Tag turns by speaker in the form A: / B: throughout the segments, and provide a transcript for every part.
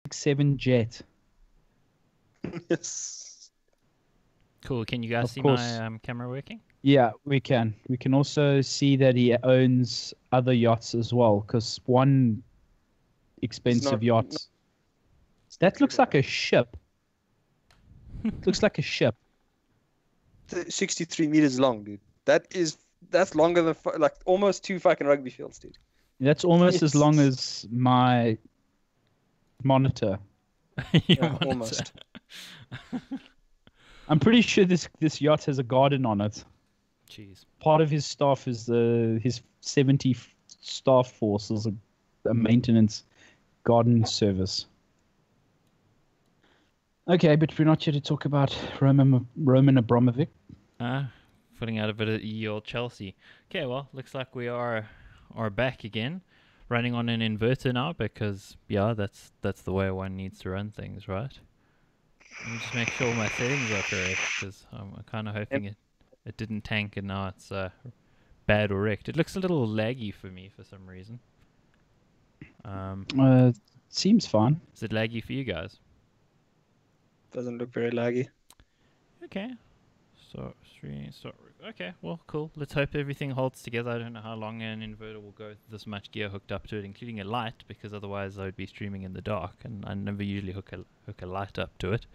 A: Ep7 jet.
B: Yes.
C: Cool. Can you guys
A: Of
C: see
A: course.
C: my camera working?
A: Yeah, we can. We can also see that he owns other yachts as well, because one expensive yacht. That looks like a ship. It looks like a ship.
B: 63 meters long, dude. That's longer than like almost 2 fucking rugby fields, dude.
A: That's almost as
B: Yes.
A: long as my monitor.
C: Your monitor.
B: Almost.
A: I'm pretty sure this yacht has a garden on it.
C: Jeez.
A: Part of his staff is his 70 staff force is a maintenance garden service. Okay, but we're not here to talk about Roman Abramovich.
C: Putting out a bit of old Chelsea. Okay, well, looks like we are back again, running on an inverter now because that's the way one needs to run things, right? Let me just make sure my settings are correct because I'm kind of hoping it didn't tank and now it's bad or wrecked. It looks a little laggy for me for some reason.
A: Seems fine.
C: Is it laggy for you guys?
B: Doesn't look very laggy.
C: Okay. So, okay, well, cool. Let's hope everything holds together. I don't know how long an inverter will go with this much gear hooked up to it, including a light, because otherwise I would be streaming in the dark, and I never usually hook a light up to it.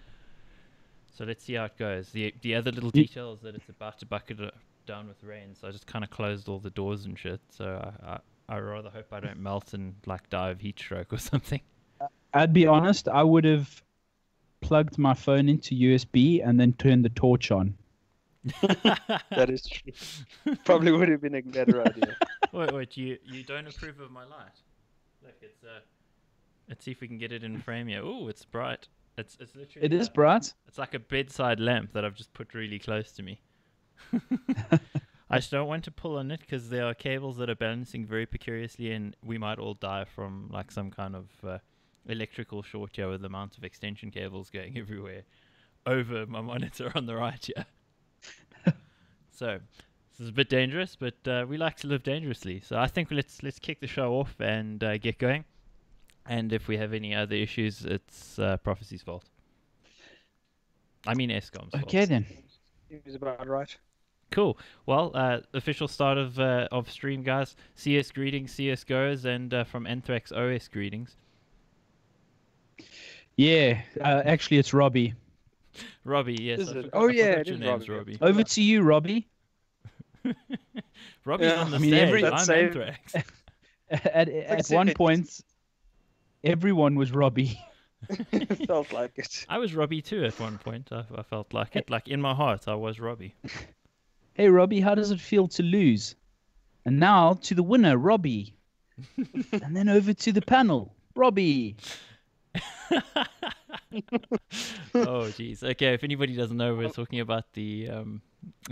C: So let's see how it goes. The other little detail is that it's about to bucket down with rain, so I just kind of closed all the doors and shit. So I rather hope I don't melt and like die of heat stroke or something.
A: I'd be honest, I would have plugged my phone into USB and then turned the torch on.
B: That is true. Probably would have been a better idea.
C: Wait, you don't approve of my light? Look, let's see if we can get it in frame here. Ooh, it's bright. It's literally.
A: It is bright.
C: It's like a bedside lamp that I've just put really close to me. I just don't want to pull on it because there are cables that are balancing very precariously, and we might all die from like some kind of electrical short here with the amount of extension cables going everywhere over my monitor on the right here. So this is a bit dangerous, but we like to live dangerously. So I think let's kick the show off and get going. And if we have any other issues, it's Profeci's fault. I mean Escom's fault.
A: Okay then.
B: Seems about right.
C: Cool. Well, official start of stream, guys. CS greetings, CS goes, and from Anthrax OS greetings.
A: Yeah, actually it's Robbie.
C: Robbie, yes.
B: Is
C: I
B: it?
C: forgot-
B: Oh,
C: I
B: yeah,
C: forgot
B: it
C: your
B: is
C: name's
B: Robbie.
C: Robbie.
A: Over to you, Robbie.
C: Robbie's
B: Yeah,
C: on the
B: I
A: mean,
C: stage.
A: every-
C: I'm
B: Same.
C: Anthrax.
A: At one point, everyone was Robbie.
B: It felt like it.
C: I was Robbie too at one point. I felt like it. Like in my heart, I was Robbie.
A: Hey, Robbie, how does it feel to lose? And now to the winner, Robbie. And then over to the panel, Robbie.
C: Oh, jeez. Okay, if anybody doesn't know, we're talking about the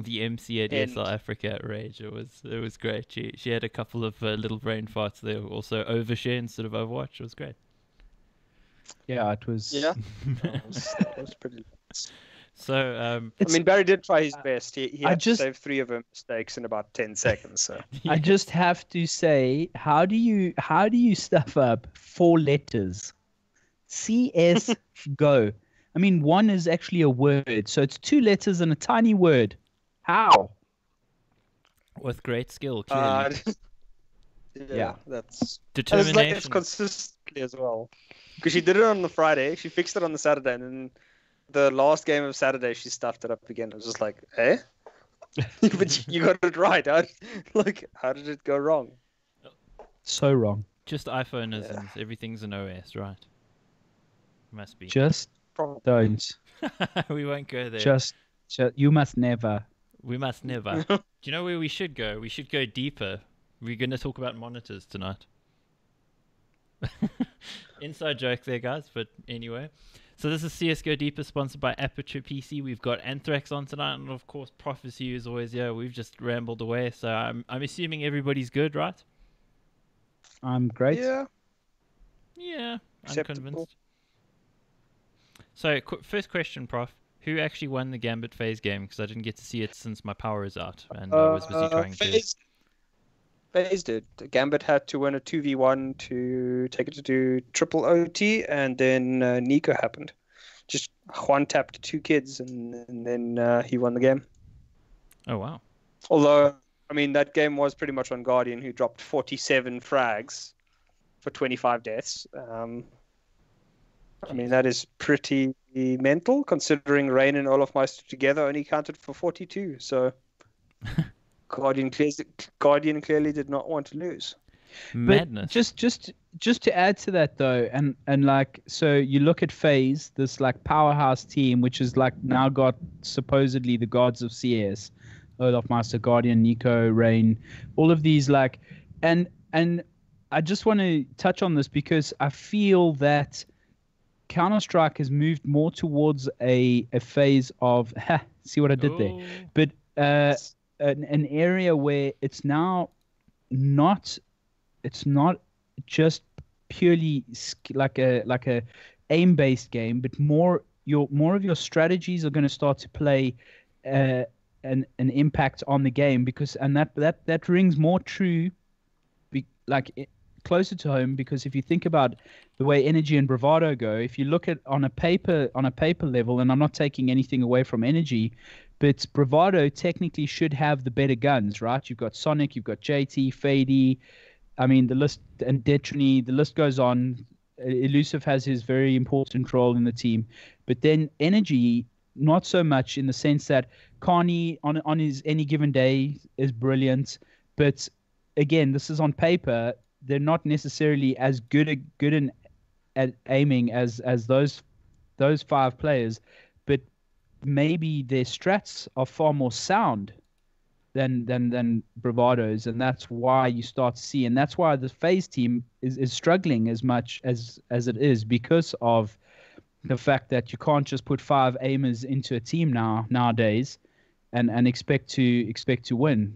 C: MC at
B: End.
C: ESL Africa at Rage. It was great. She had a couple of little brain farts there. Also overshare instead of Overwatch. It was great.
A: Yeah, it was.
B: Yeah. That was pretty.
C: So
B: I mean, Barry did try his best. He
A: I
B: had to
A: just-
B: save 3 of her mistakes in about 10 seconds. So
A: I just have to say, how do you stuff up 4 letters? CS go. I mean, one is actually a word, so it's 2 letters and a tiny word. How?
C: with great skill, clearly.
B: yeah, that's it's
C: Determination.
B: consistently as well. Because she did it on the Friday, she fixed it on the Saturday, and then the last game of Saturday she stuffed it up again. It was just like, eh? But you got it right. How did it go wrong?
A: So wrong.
C: Just iPhoneisms. Everything's an OS, right? Must be.
A: Just don't.
C: We won't go there.
A: Just you must never.
C: We must never. Do you know where we should go? We should go deeper. We're going to talk about monitors tonight. Inside joke there, guys. But anyway. So this is CSGO Deeper, sponsored by Aperture PC. We've got Anthrax on tonight. And of course, Profeci is always here. We've just rambled away. So I'm assuming everybody's good, right?
A: I'm great.
B: Yeah.
C: Yeah, I'm
B: Acceptable.
C: convinced. So, first question, Prof. Who actually won the Gambit phase game? Because I didn't get to see it since my power is out, and I was busy trying to.
B: FaZe did. Gambit had to win a 2v1 to take it to do triple OT, and then Nico happened. Just one tapped two kids, and then he won the game.
C: Oh, wow.
B: Although, I mean, that game was pretty much on Guardian, who dropped 47 frags for 25 deaths. I mean, that is pretty mental, considering Rain and Olofmeister together only counted for 42. So Guardian clearly did not want to lose.
C: Madness.
A: But just to add to that though, and like, so you look at FaZe, this like powerhouse team, which is like now got supposedly the gods of CS, Olofmeister, Guardian, Nico, Rain, all of these like, and I just want to touch on this because I feel that Counter-Strike has moved more towards a phase of see what I did there, but an area where it's now not just purely like a aim-based game, but more of your strategies are going to start to play an impact on the game, because that rings more true closer to home, because if you think about the way Energy and Bravado go, if you look at on a paper level, and I'm not taking anything away from Energy, but Bravado technically should have the better guns, right? You've got Sonic, you've got JT, Fady, I mean the list, and Detrony, the list goes on. Elusive has his very important role in the team, but then Energy not so much, in the sense that Carney on his any given day is brilliant, but again, this is on paper. They're not necessarily as good at aiming as those five players, but maybe their strats are far more sound than Bravado's, and that's why you start to see, and that's why the FaZe team is struggling as much as it is, because of the fact that you can't just put five aimers into a team nowadays and expect to win.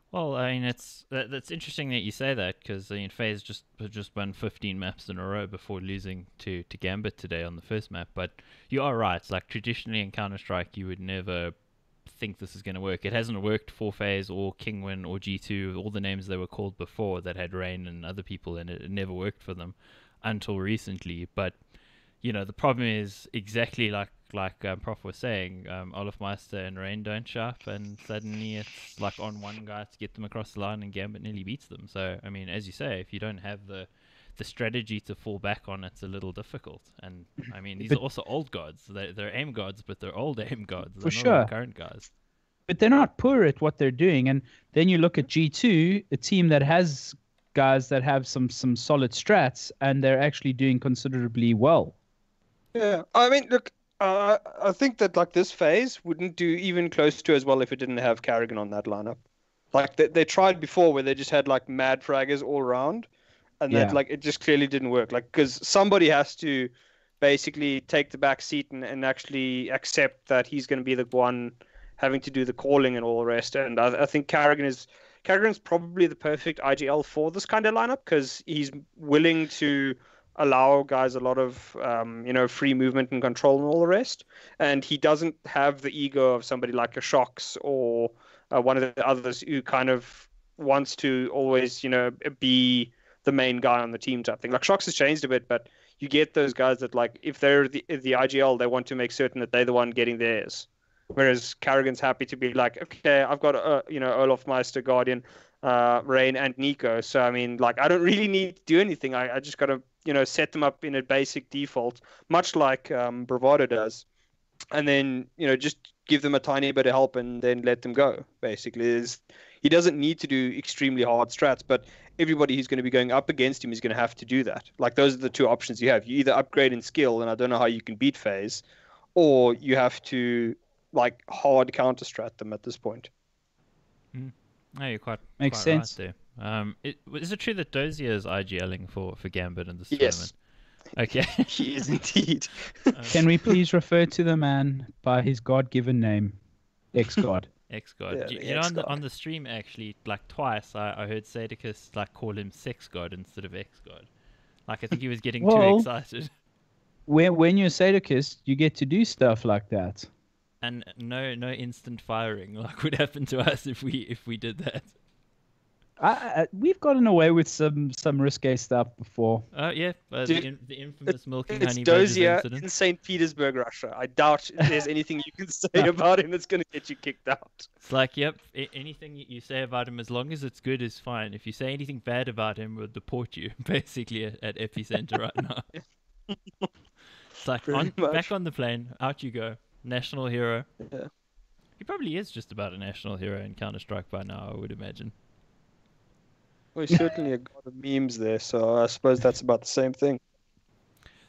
C: Well, I mean, that's interesting that you say that, because FaZe just won 15 maps in a row before losing to Gambit today on the first map. But you are right. It's like traditionally in Counter-Strike, you would never think this is going to work. It hasn't worked for FaZe or Kingwin or G2, all the names they were called before that had Rain and other people in it. It never worked for them until recently. But the problem is exactly like Prof was saying, Olofmeister and Rain don't sharp, and suddenly it's like on one guy to get them across the line, and Gambit nearly beats them. So, I mean, as you say, if you don't have the strategy to fall back on, it's a little difficult. And, I mean, these are also old gods. They're aim gods, but they're old aim gods. They're
A: For sure.
C: Not current guys.
A: But they're not poor at what they're doing. And then you look at G2, a team that has guys that have some solid strats, and they're actually doing considerably well.
B: Yeah, I mean, look, I think that like this FaZe wouldn't do even close to as well if it didn't have Carrigan on that lineup. Like they tried before, where they just had like mad fraggers all around, and that like it just clearly didn't work. Like, because somebody has to basically take the back seat and actually accept that he's going to be the one having to do the calling and all the rest. And I think Carrigan's probably the perfect IGL for this kind of lineup, because he's willing to allow guys a lot of free movement and control and all the rest, and he doesn't have the ego of somebody like a Shox or one of the others who kind of wants to always be the main guy on the team type thing. Like, Shox has changed a bit, but you get those guys that, like, if they're the IGL, they want to make certain that they're the one getting theirs, whereas Carrigan's happy to be like, okay, I've got Olofmeister, Guardian, Rain, and Nico, so I mean, like, I don't really need to do anything. I just gotta set them up in a basic default, much like Bravado does, and then just give them a tiny bit of help and then let them go. Basically, he doesn't need to do extremely hard strats, but everybody who's going to be going up against him is going to have to do that. Like, those are the two options you have. You either upgrade in skill, and I don't know how you can beat FaZe, or you have to like hard counter strat them at this point.
C: No, you're quite
A: makes sense.
C: Right there. Is it true that Dozier is IGLing for Gambit in this
B: Yes.
C: tournament? Okay.
B: He is indeed.
A: Can we please refer to the man by his God-given name, X-God?
C: X-God.
B: Yeah,
C: on the stream, actually, like twice, I heard Sadicus like call him Sex God instead of X-God. Like, I think he was getting too excited.
A: When you're a sadicist, you get to do stuff like that.
C: And no instant firing like would happen to us if we did that.
A: We've gotten away with some risque stuff before.
C: Yeah,
B: Dude,
C: the infamous milking
B: it's
C: honey badgers
B: Dozier
C: incident.
B: in St. Petersburg, Russia. I doubt there's anything you can say about him that's going to get you kicked out.
C: It's like, yep, anything you say about him, as long as it's good, is fine. If you say anything bad about him, we'll deport you, basically, at Epicenter right now. It's like, back on the plane, out you go. National hero.
B: Yeah.
C: He probably is just about a national hero in Counter-Strike by now, I would imagine.
B: Well, he's certainly a god of memes there, so I suppose that's about the same thing.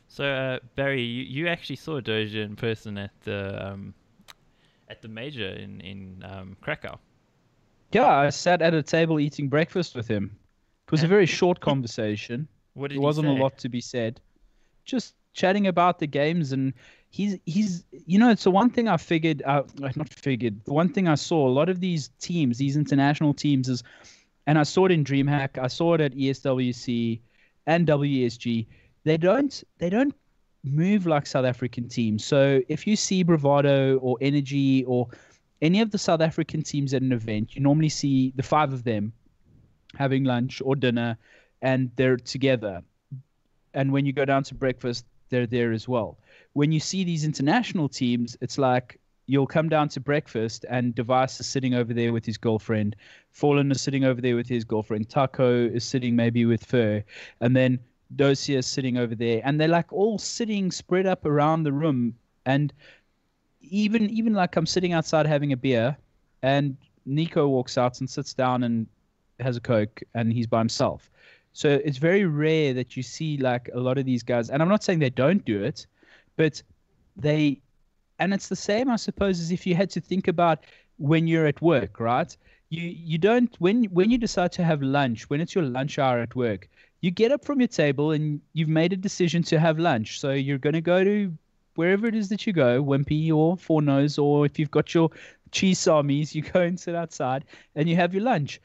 C: So, Barry, you actually saw Doja in person at the major in Krakow.
A: Yeah, I sat at a table eating breakfast with him. It was a very short conversation.
C: What did
A: There
C: he
A: wasn't
C: say?
A: a lot to be said. Just chatting about the games, and he's it's the one thing I figured out, not figured, the one thing I saw a lot of these teams, these international teams is, and I saw it in DreamHack, I saw it at ESWC and WSG, they don't move like South African teams. So if you see Bravado or Energy or any of the South African teams at an event, you normally see the five of them having lunch or dinner, and they're together. And when you go down to breakfast, they're there as well. When you see these international teams, it's like you'll come down to breakfast and Device is sitting over there with his girlfriend. Fallen is sitting over there with his girlfriend. Taco is sitting maybe with Fur. And then Dosia is sitting over there. And they're like all sitting spread up around the room. And even like I'm sitting outside having a beer and Nico walks out and sits down and has a Coke and he's by himself. So it's very rare that you see like a lot of these guys, and I'm not saying they don't do it, but and it's the same, I suppose, as if you had to think about when you're at work, right? You don't, when you decide to have lunch, when it's your lunch hour at work, you get up from your table and you've made a decision to have lunch. So you're going to go to wherever it is that you go, Wimpy or Four Nose, or if you've got your cheese samis, you go and sit outside and you have your lunch.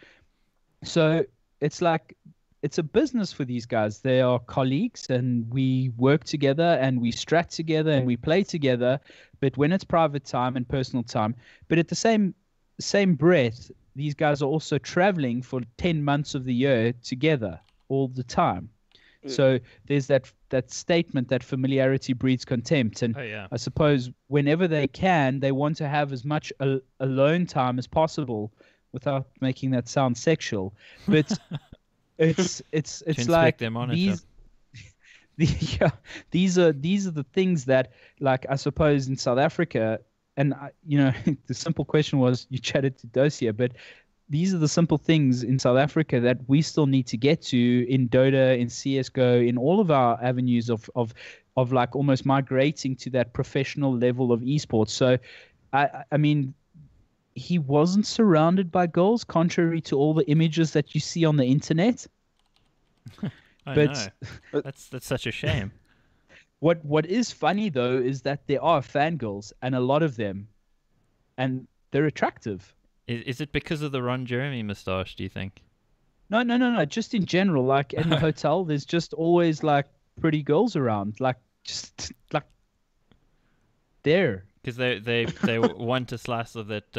A: So it's like, it's a business for these guys. They are colleagues and we work together and we strat together and we play together. But when it's private time and personal time, but at the same breath, these guys are also traveling for 10 months of the year together all the time. So there's that statement that familiarity breeds contempt. And I suppose whenever they can, they want to have as much alone time as possible without making that sound sexual. But it's like these are the things that, like, I suppose in South Africa, and the simple question was, you chatted to Dosia, but these are the simple things in South Africa that we still need to get to in Dota, in CSGO, in all of our avenues of like almost migrating to that professional level of esports. So I mean, he wasn't surrounded by goals, contrary to all the images that you see on the internet.
C: I know. That's such a shame.
A: What is funny though is that there are fangirls, and a lot of them, and they're attractive.
C: Is it because of the Ron Jeremy moustache, do you think?
A: No. Just in general, like in the hotel, there's just always like pretty girls around, like just like there.
C: Because they want a slice of that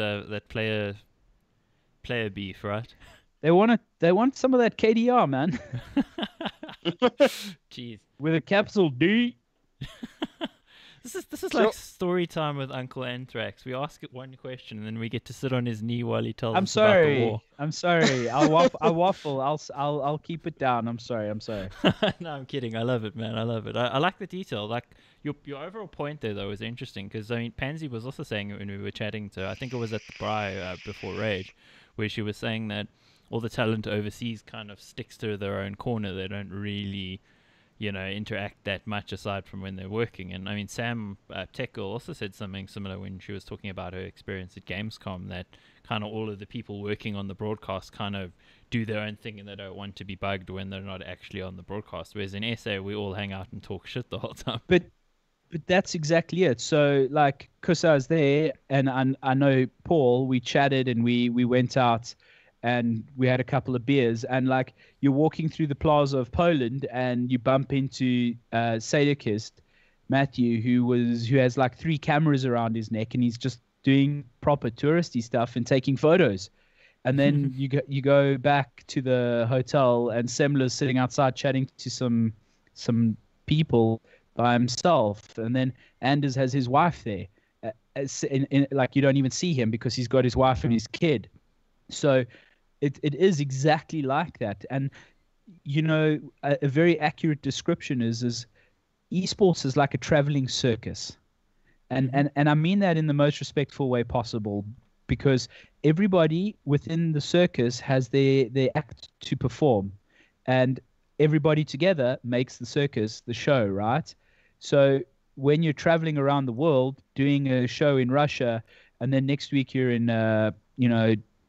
C: player beef, right?
A: They want some of that KDR, man.
C: Jeez.
A: With a capital D.
C: This is like story time with Uncle Anthrax. We ask it one question and then we get to sit on his knee while he tells us about the war.
A: I'm sorry. I'll waffle. I'll keep it down. I'm sorry.
C: No, I'm kidding. I love it, man. I love it. I like the detail. Like your overall point there though is interesting because I mean Pansy was also saying it when we were chatting to. I think it was at the Bri before Rage, where she was saying that all the talent overseas kind of sticks to their own corner. They don't really, interact that much aside from when they're working. And I mean, Sam Tech Girl also said something similar when she was talking about her experience at Gamescom, that kind of all of the people working on the broadcast kind of do their own thing and they don't want to be bugged when they're not actually on the broadcast. Whereas in SA, we all hang out and talk shit the whole time.
A: But that's exactly it. So like, because I was there and I know Paul, we chatted and we went out and we had a couple of beers, and like you're walking through the plaza of Poland and you bump into Sadokist Matthew, who has like 3 cameras around his neck and he's just doing proper touristy stuff and taking photos. and then you go back to the hotel, and Semler's sitting outside chatting to some people by himself, and then Anders has his wife there. Like you don't even see him because he's got his wife and his kid. So it is exactly like that. And a very accurate description is esports is like a traveling circus. And I mean that in the most respectful way possible, because everybody within the circus has their act to perform, and everybody together makes the circus the show, right? So when you're traveling around the world doing a show in Russia, and then next week you're in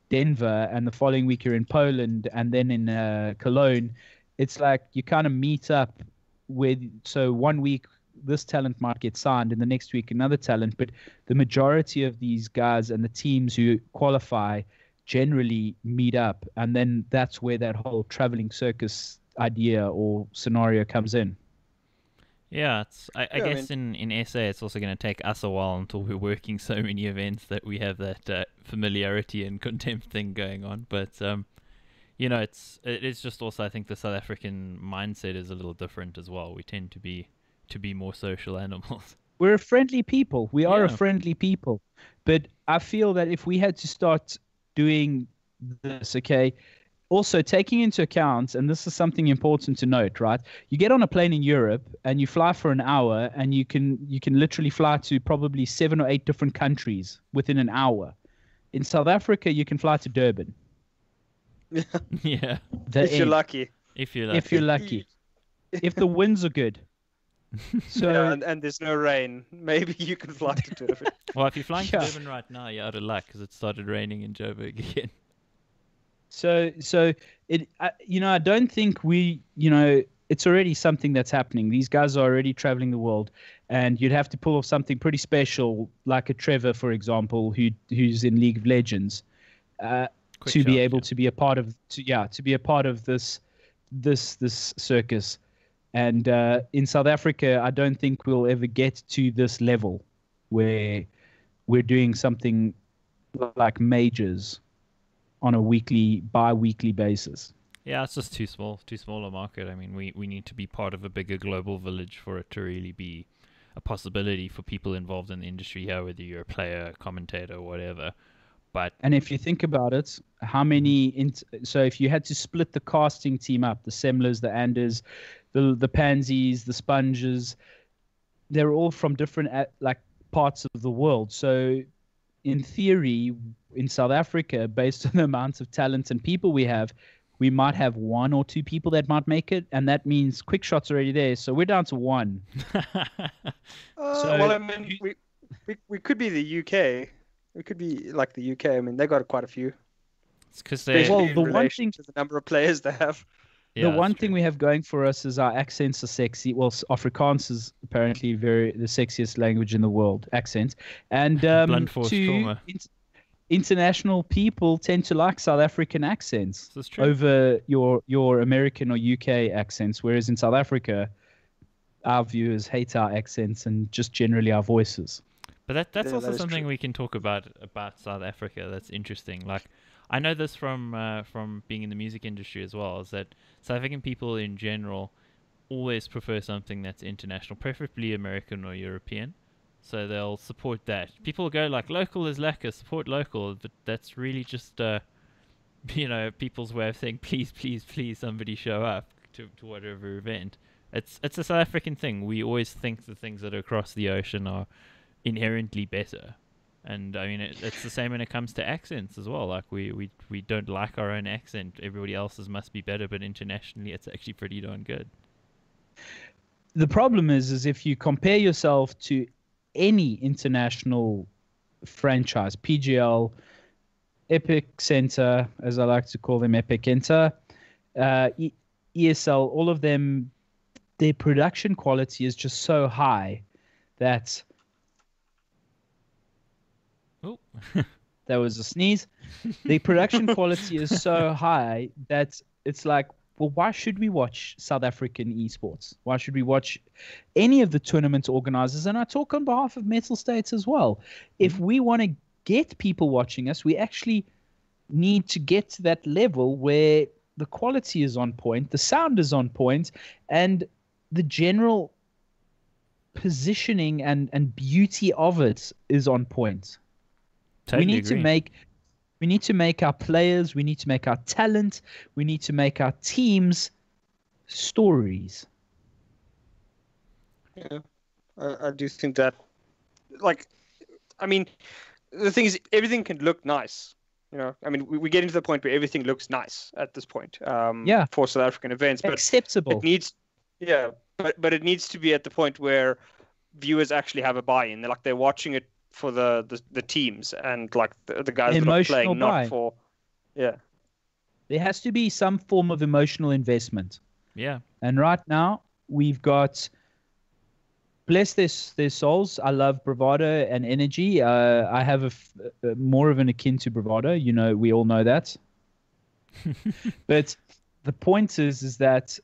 A: Denver, and the following week you're in Poland, and then in Cologne, it's like you kind of meet up so 1 week this talent might get signed, and the next week another talent, but the majority of these guys and the teams who qualify generally meet up, and then that's where that whole traveling circus idea or scenario comes in.
C: Yeah, I guess in SA it's also going to take us a while until we're working so many events that we have that familiarity and contempt thing going on. But it is just also, I think the South African mindset is a little different as well. We tend to be more social animals.
A: We're a friendly people. We are a friendly people. But I feel that if we had to start doing this, okay, also taking into account, and this is something important to note, right? You get on a plane in Europe and you fly for an hour, and you can literally fly to probably 7 or 8 different countries within an hour. In South Africa, you can fly to Durban.
C: Yeah.
B: If you're lucky.
C: If you're
A: lucky. If the winds are good. So
B: and there's no rain, maybe you can fly to Durban.
C: Well, if you're flying to Durban right now, you're out of luck because it started raining in Joburg again.
A: So I don't think it's already something that's happening. These guys are already traveling the world, and you'd have to pull off something pretty special, like a Trevor, for example, who's in League of Legends, to be able to be a part of this circus. And in South Africa, I don't think we'll ever get to this level where we're doing something like majors on a bi-weekly basis.
C: Yeah, it's just too small a market. I mean, we need to be part of a bigger global village for it to really be a possibility for people involved in the industry here, whether you're a player, commentator, whatever. And
A: if you think about it, how many? So if you had to split the casting team up, the Semlers, the Anders, the Pansies, the Sponges, they're all from different parts of the world. So in theory, in South Africa, based on the amount of talent and people we have, we might have 1 or 2 people that might make it, and that means Quick Shot's already there. So we're down to 1.
B: Well, I mean, we could be the UK. We could be like the UK. I mean, they got quite a few.
C: It's because
B: the one thing to the number of players they have.
A: Yeah, the one thing we have going for us is our accents are sexy. Well, Afrikaans is apparently the sexiest language in the world. Accent, and international people tend to like South African accents over your American or UK accents, whereas in South Africa, our viewers hate our accents and just generally our voices.
C: But that's also something we can talk about South Africa. That's interesting. Like, I know this from being in the music industry as well, is that South African people in general always prefer something that's international, preferably American or European. So they'll support that. People go like, local is lekker, support local, but that's really just people's way of saying, please, please, please, somebody show up to whatever event. It's a South African thing. We always think the things that are across the ocean are inherently better. And I mean, it's the same when it comes to accents as well. Like we don't like our own accent. Everybody else's must be better, but internationally it's actually pretty darn good.
A: The problem is if you compare yourself to any international franchise, PGL, Epic Center, as I like to call them, Epic Enter, ESL, all of them, their production quality is just so high that...
C: Oh.
A: That was a sneeze. The production quality is so high that it's like, well, why should we watch South African esports? Why should we watch any of the tournament organizers? And I talk on behalf of Metal States as well. If we want to get people watching us, we actually need to get to that level where the quality is on point, the sound is on point, and the general positioning and beauty of it is on point.
C: Totally
A: We need to
C: agree.
A: make our players, we need to make our talent, we need to make our teams stories.
B: Yeah, I do think that, like, I mean, the thing is, everything can look nice. I mean, we get into the point where everything looks nice at this point.
A: Yeah.
B: For South African events, but
A: Acceptable.
B: it needs, yeah, but it needs to be at the point where viewers actually have a buy-in. They're watching it for the teams and like the guys that are
A: Emotional
B: playing,
A: buy.
B: not for, yeah.
A: There has to be some form of emotional investment.
C: Yeah.
A: And right now, we've got, bless their souls, I love bravado and energy. I have more of an akin to bravado. We all know that. But the point is that,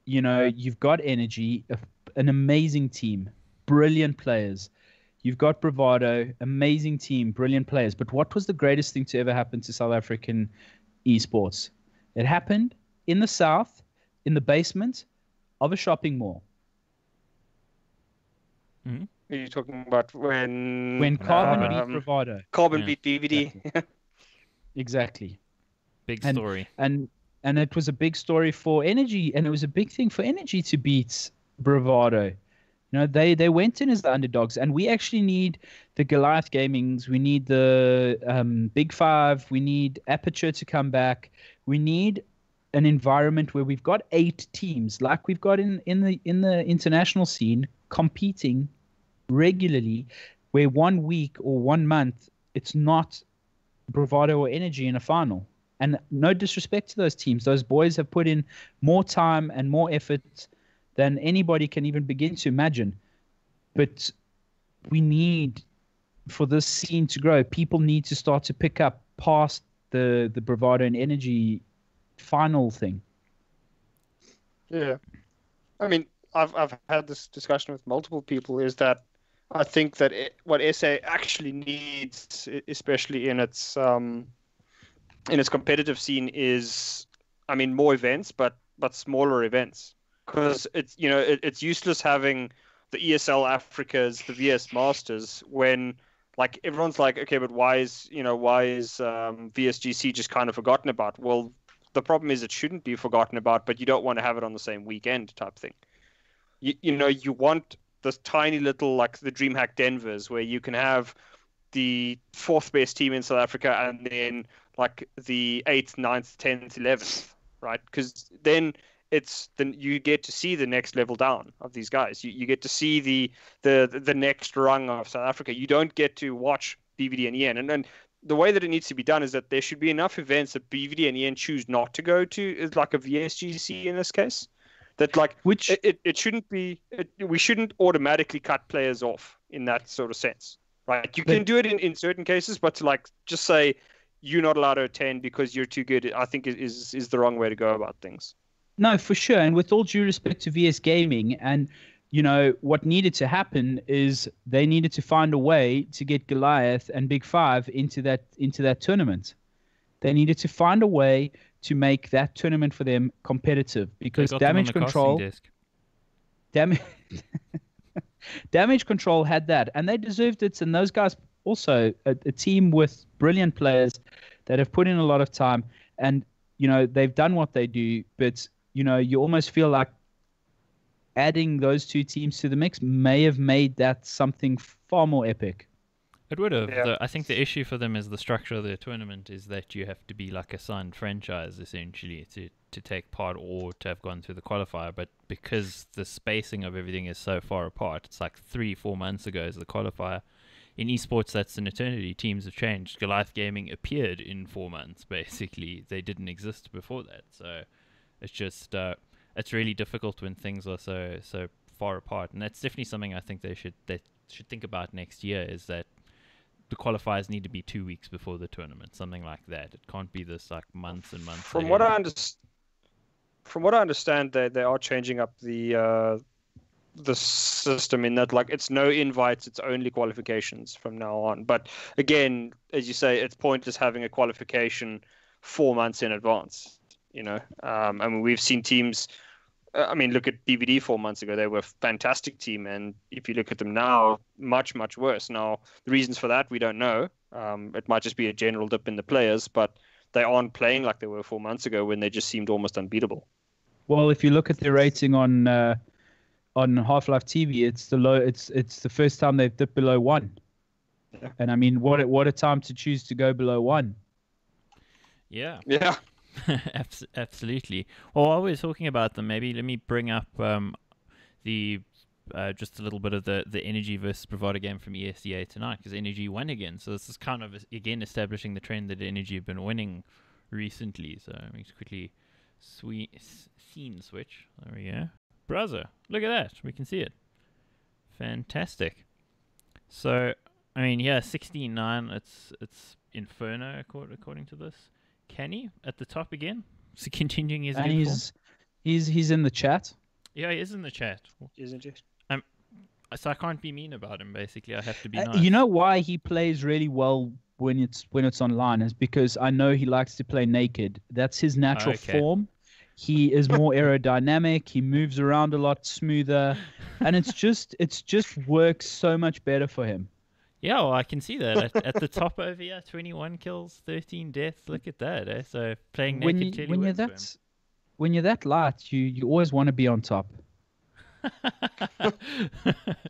A: you've got energy, an amazing team, brilliant players. You've got bravado, amazing team, brilliant players. But what was the greatest thing to ever happen to South African esports? It happened in the south, in the basement of a shopping mall.
C: Mm-hmm.
B: Are you talking about when
A: Carbon beat bravado?
B: Carbon beat DVD.
A: Exactly.
C: Big story.
A: And it was a big story for energy, and it was a big thing for energy to beat bravado. They went in as the underdogs, and we actually need the Goliath Gamings. We need the Big Five. We need Aperture to come back. We need an environment where we've got 8 teams, like we've got in the international scene, competing regularly, where 1 week or 1 month it's not bravado or energy in a final. And no disrespect to those teams. Those boys have put in more time and more effort than anybody can even begin to imagine. But we need, for this scene to grow, people need to start to pick up past the bravado and energy final thing.
B: Yeah. I mean, I've had this discussion with multiple people, is that I think that what SA actually needs, especially in its competitive scene, is, I mean, more events, but smaller events. Because it's useless having the ESL Africas, the VS Masters, when like everyone's like, okay, but why is VSGC just kind of forgotten about? Well, the problem is it shouldn't be forgotten about, but you don't want to have it on the same weekend type thing. You want this tiny little, like the DreamHack Denvers, where you can have the 4th best team in South Africa and then like the 8th, 9th, 10th, 11th, right? Because then you get to see the next level down of these guys. You get to see the next rung of South Africa. You don't get to watch BVD and EN. And the way that it needs to be done is that there should be enough events that BVD and EN choose not to go to, is like a VSGC in this case. That like it shouldn't be. We shouldn't automatically cut players off in that sort of sense, right? You can do it in certain cases, but to like just say you're not allowed to attend because you're too good, I think is the wrong way to go about things.
A: No, for sure. And with all due respect to VS Gaming, and what needed to happen is they needed to find a way to get Goliath and Big Five into that tournament. They needed to find a way to make that tournament for them competitive, because damage control damage control had that, and they deserved it. And those guys also a team with brilliant players that have put in a lot of time, and they've done what they do. But you almost feel like adding those 2 teams to the mix may have made that something far more epic.
C: It would have.
B: Yeah.
C: I think the issue for them is the structure of their tournament is that you have to be like a signed franchise essentially to take part or to have gone through the qualifier. But because the spacing of everything is so far apart, it's like 3-4 months ago is the qualifier. In esports, that's an eternity. Teams have changed. Goliath Gaming appeared in 4 months, basically. They didn't exist before that. So it's just it's really difficult when things are so far apart. And that's definitely something I think they should think about next year, is that the qualifiers need to be 2 weeks before the tournament, something like that. It can't be this like months and months.
B: From what I understand, they are changing up the the system in that like it's no invites, it's only qualifications from now on. But again, as you say, it's pointless having a qualification 4 months in advance. I mean, we've seen teams. I mean, look at BBD 4 months ago; they were a fantastic team, and if you look at them now, much worse. Now, the reasons for that we don't know. It might just be a general dip in the players, but they aren't playing like they were 4 months ago when they just seemed almost unbeatable.
A: Well, if you look at their rating on Half-Life TV, it's the low. It's the first time they've dipped below 1.
B: Yeah.
A: And I mean, what a time to choose to go below 1.
C: Yeah.
B: Yeah.
C: Absolutely. Well, while we're talking about them, maybe let me bring up the just a little bit of the Energy versus Bravado game from ESEA tonight, because Energy won again. So this is kind of again establishing the trend that Energy have been winning recently. So let me just quickly scene switch. There we go. Browser, look at that. We can see it. Fantastic. So I mean, yeah, 16-9. It's Inferno according to this. Kenny at the top again. So continuing his
A: And
C: good form.
A: he's in the chat.
C: Yeah, he is in the chat.
B: Isn't it?
C: So I can't be mean about him. Basically, I have to be nice.
A: You know why he plays really well when it's online is because I know he likes to play naked. That's his natural form. He is more aerodynamic. He moves around a lot smoother, and it's just works so much better for him.
C: Yeah, well, I can see that at the top over here. 21 kills, 13 deaths. Look at that. Eh? So playing naked clearly
A: when you're
C: works for him.
A: when you're that light, you always want to be on top.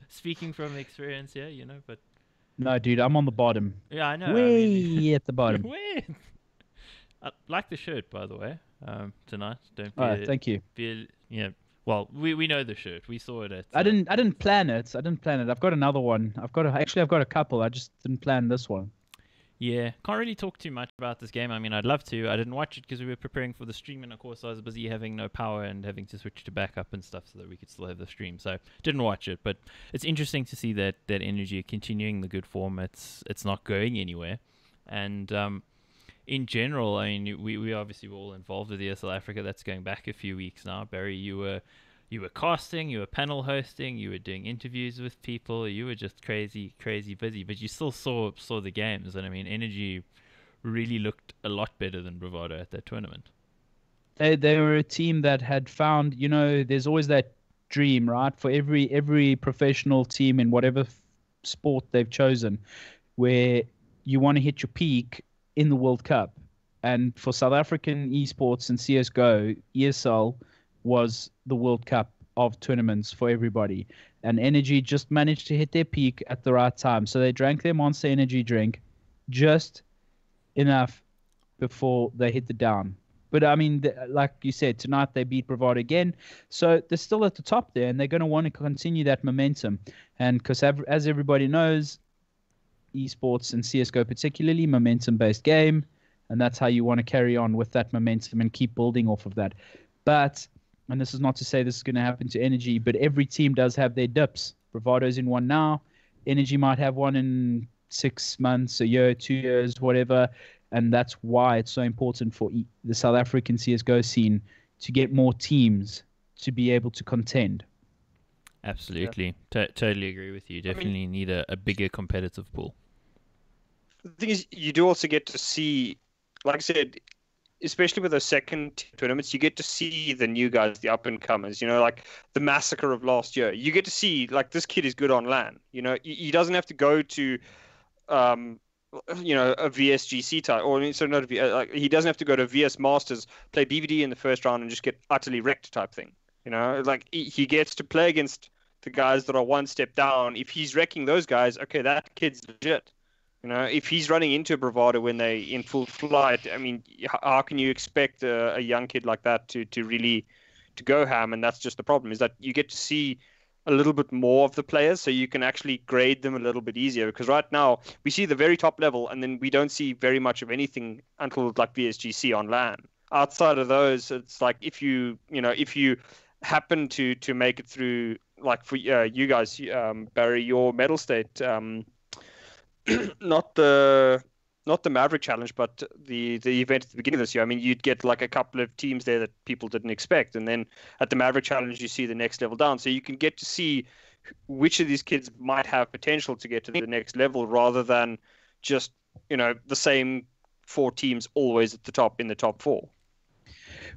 C: Speaking from experience, yeah, but
A: No, dude, I'm on the bottom.
C: yeah, I know.
A: Way at the bottom.
C: Wait. I like the shirt, by the way. Tonight, don't be.
A: Oh, thank you.
C: Yeah. Well, we know the shirt. We saw it at.
A: I didn't plan it. I've got another one. I've got a couple. I just didn't plan this one.
C: Yeah, can't really talk too much about this game. I mean, I'd love to. I didn't watch it because we were preparing for the stream, and of course, I was busy having no power and having to switch to backup and stuff so that we could still have the stream. So didn't watch it, but it's interesting to see that Energy continuing the good form. It's not going anywhere, and in general, I mean, we obviously were all involved with ESL Africa. That's going back a few weeks now. Barry, you were casting, you were panel hosting, you were doing interviews with people, you were just crazy busy, but you still saw the games, and I mean, Energy really looked a lot better than Bravado at that tournament.
A: They were a team that had found, there's always that dream, right, for every professional team in whatever sport they've chosen, where you want to hit your peak in the World Cup. And for South African esports and CSGO, ESL was the World Cup of tournaments for everybody. And Energy just managed to hit their peak at the right time. So they drank their Monster Energy drink just enough before they hit the down. But I mean, like you said, tonight they beat Bravado again. So they're still at the top there, and they're going to want to continue that momentum. And because as everybody knows, esports and CSGO particularly, momentum-based game. And that's how you want to carry on with that momentum and keep building off of that. But, and this is not to say this is going to happen to Energy, but every team does have their dips. Bravado's in one now. Energy might have one in 6 months, a year, 2 years, whatever. And that's why it's so important for the South African CSGO scene to get more teams to be able to contend.
C: Absolutely. Yeah. Totally agree with you. Definitely need a bigger competitive pool.
B: The thing is, you do also get to see, like I said, especially with those second tournaments, you get to see the new guys, the up-and-comers, like the massacre of last year. You get to see, like, this kid is good on LAN. He doesn't have to go to, a VSGC type, or so not like he doesn't have to go to VS Masters, play BVD in the first round and just get utterly wrecked type thing. Like he gets to play against the guys that are one step down. If he's wrecking those guys, okay, that kid's legit. If he's running into Bravado when they in full flight, I mean, how can you expect a young kid like that to really to go ham? And that's just the problem, is that you get to see a little bit more of the players, so you can actually grade them a little bit easier. Because right now we see the very top level, and then we don't see very much of anything until like VSGC on LAN. Outside of those, it's like if you happen to make it through, like for you guys, Barry, your medal state. Not the not the Maverick Challenge, but the event at the beginning of this year. I mean, you'd get like a couple of teams there that people didn't expect, and then at the Maverick Challenge, you see the next level down. So you can get to see which of these kids might have potential to get to the next level, rather than just the same 4 teams always at the top in the top 4.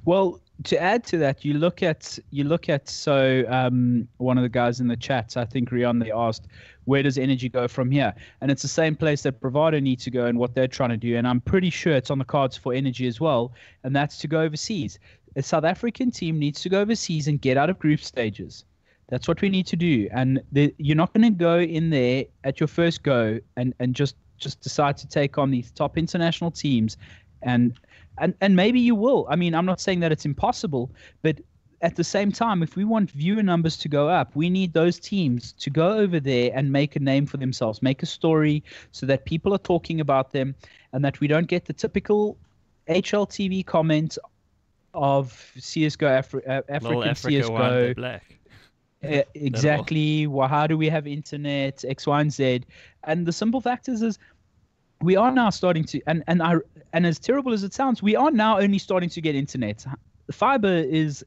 A: Well, to add to that, you look at one of the guys in the chat, I think Rion, they asked, where does energy go from here? And it's the same place that Bravado need to go and what they're trying to do. And I'm pretty sure it's on the cards for energy as well, and that's to go overseas. A South African team needs to go overseas and get out of group stages. That's what we need to do. And you're not going to go in there at your first go and just decide to take on these top international teams. And maybe you will. I mean, I'm not saying that it's impossible, but at the same time, if we want viewer numbers to go up, we need those teams to go over there and make a name for themselves, make a story so that people are talking about them, and that we don't get the typical HLTV comment of CSGO, African CSGO.
C: Black.
A: Exactly. Well, how do we have internet? X, Y, and Z. And the simple fact is we are now starting to, and as terrible as it sounds, we are now only starting to get internet. Fiber is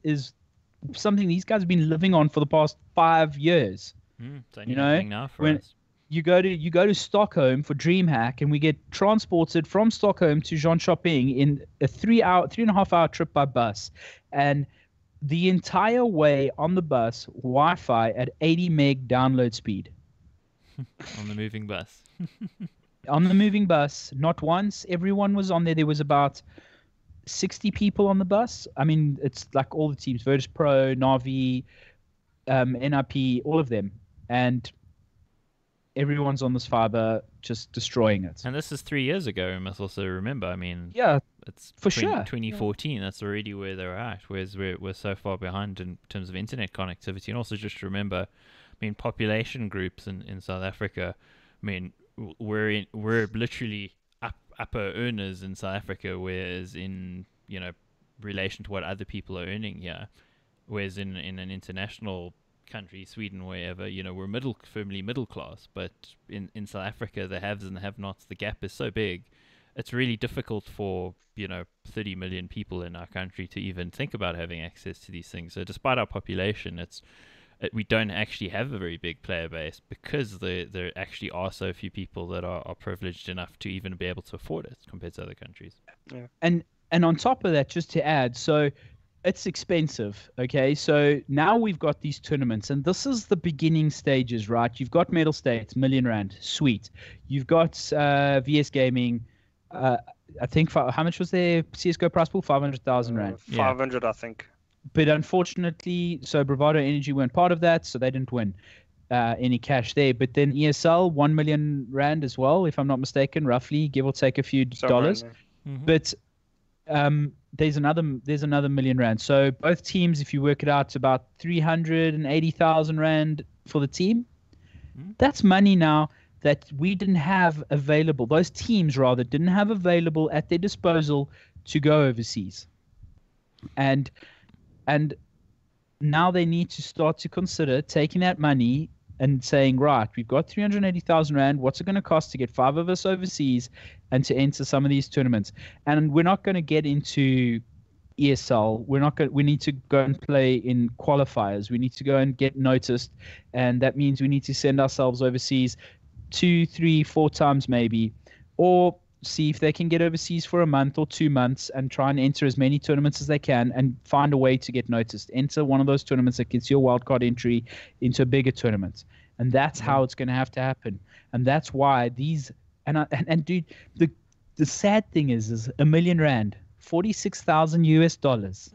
A: something these guys have been living on for the past 5 years.
C: It's only happening now for us.
A: You go to Stockholm for DreamHack, and we get transported from Stockholm to Jönköping in a 3.5 hour trip by bus, and the entire way on the bus, Wi-Fi at 80 meg download speed.
C: On the moving bus.
A: On the moving bus, not once. Everyone was on there. There was about 60 people on the bus. I mean, it's like all the teams, Virtus Pro, Navi, NIP, all of them. And everyone's on this fiber just destroying it.
C: And this is 3 years ago, we must also remember. I mean,
A: yeah,
C: it's
A: for sure.
C: 2014, that's already where they're at, whereas we're so far behind in terms of internet connectivity. And also just remember, I mean, population groups in South Africa, I mean, we're literally upper earners in South Africa, whereas in relation to what other people are earning here, whereas in an international country, Sweden, wherever, we're firmly middle class, but in South Africa, the haves and the have-nots, the gap is so big, it's really difficult for 30 million people in our country to even think about having access to these things. So despite our population, we don't actually have a very big player base because there actually are so few people that are privileged enough to even be able to afford it compared to other countries.
B: Yeah.
A: And on top of that, just to add, so it's expensive, okay? So now we've got these tournaments, and this is the beginning stages, right? You've got Medal States, R1 million, sweet. You've got VS Gaming, I think, how much was their CSGO prize pool? 500,000 rand.
B: 500, I think.
A: But unfortunately, so Bravado Energy weren't part of that, so they didn't win any cash there. But then ESL, 1 million rand as well, if I'm not mistaken, roughly, give or take a few dollars.
C: Mm-hmm.
A: But there's another R1 million. So both teams, if you work it out, it's about 380,000 rand for the team.
C: Mm-hmm.
A: That's money now that we didn't have available. Those teams, rather, didn't have available at their disposal to go overseas. And now they need to start to consider taking that money and saying, right, we've got 380,000 rand. What's it going to cost to get 5 of us overseas and to enter some of these tournaments? And we're not going to get into ESL. We need to go and play in qualifiers. We need to go and get noticed. And that means we need to send ourselves overseas 2, 3, 4 times maybe, or see if they can get overseas for a month or 2 months and try and enter as many tournaments as they can and find a way to get noticed. Enter one of those tournaments that gets you a wildcard entry into a bigger tournament. And that's how it's going to have to happen. And that's why these and dude, the sad thing is R1 million, 46,000 US dollars.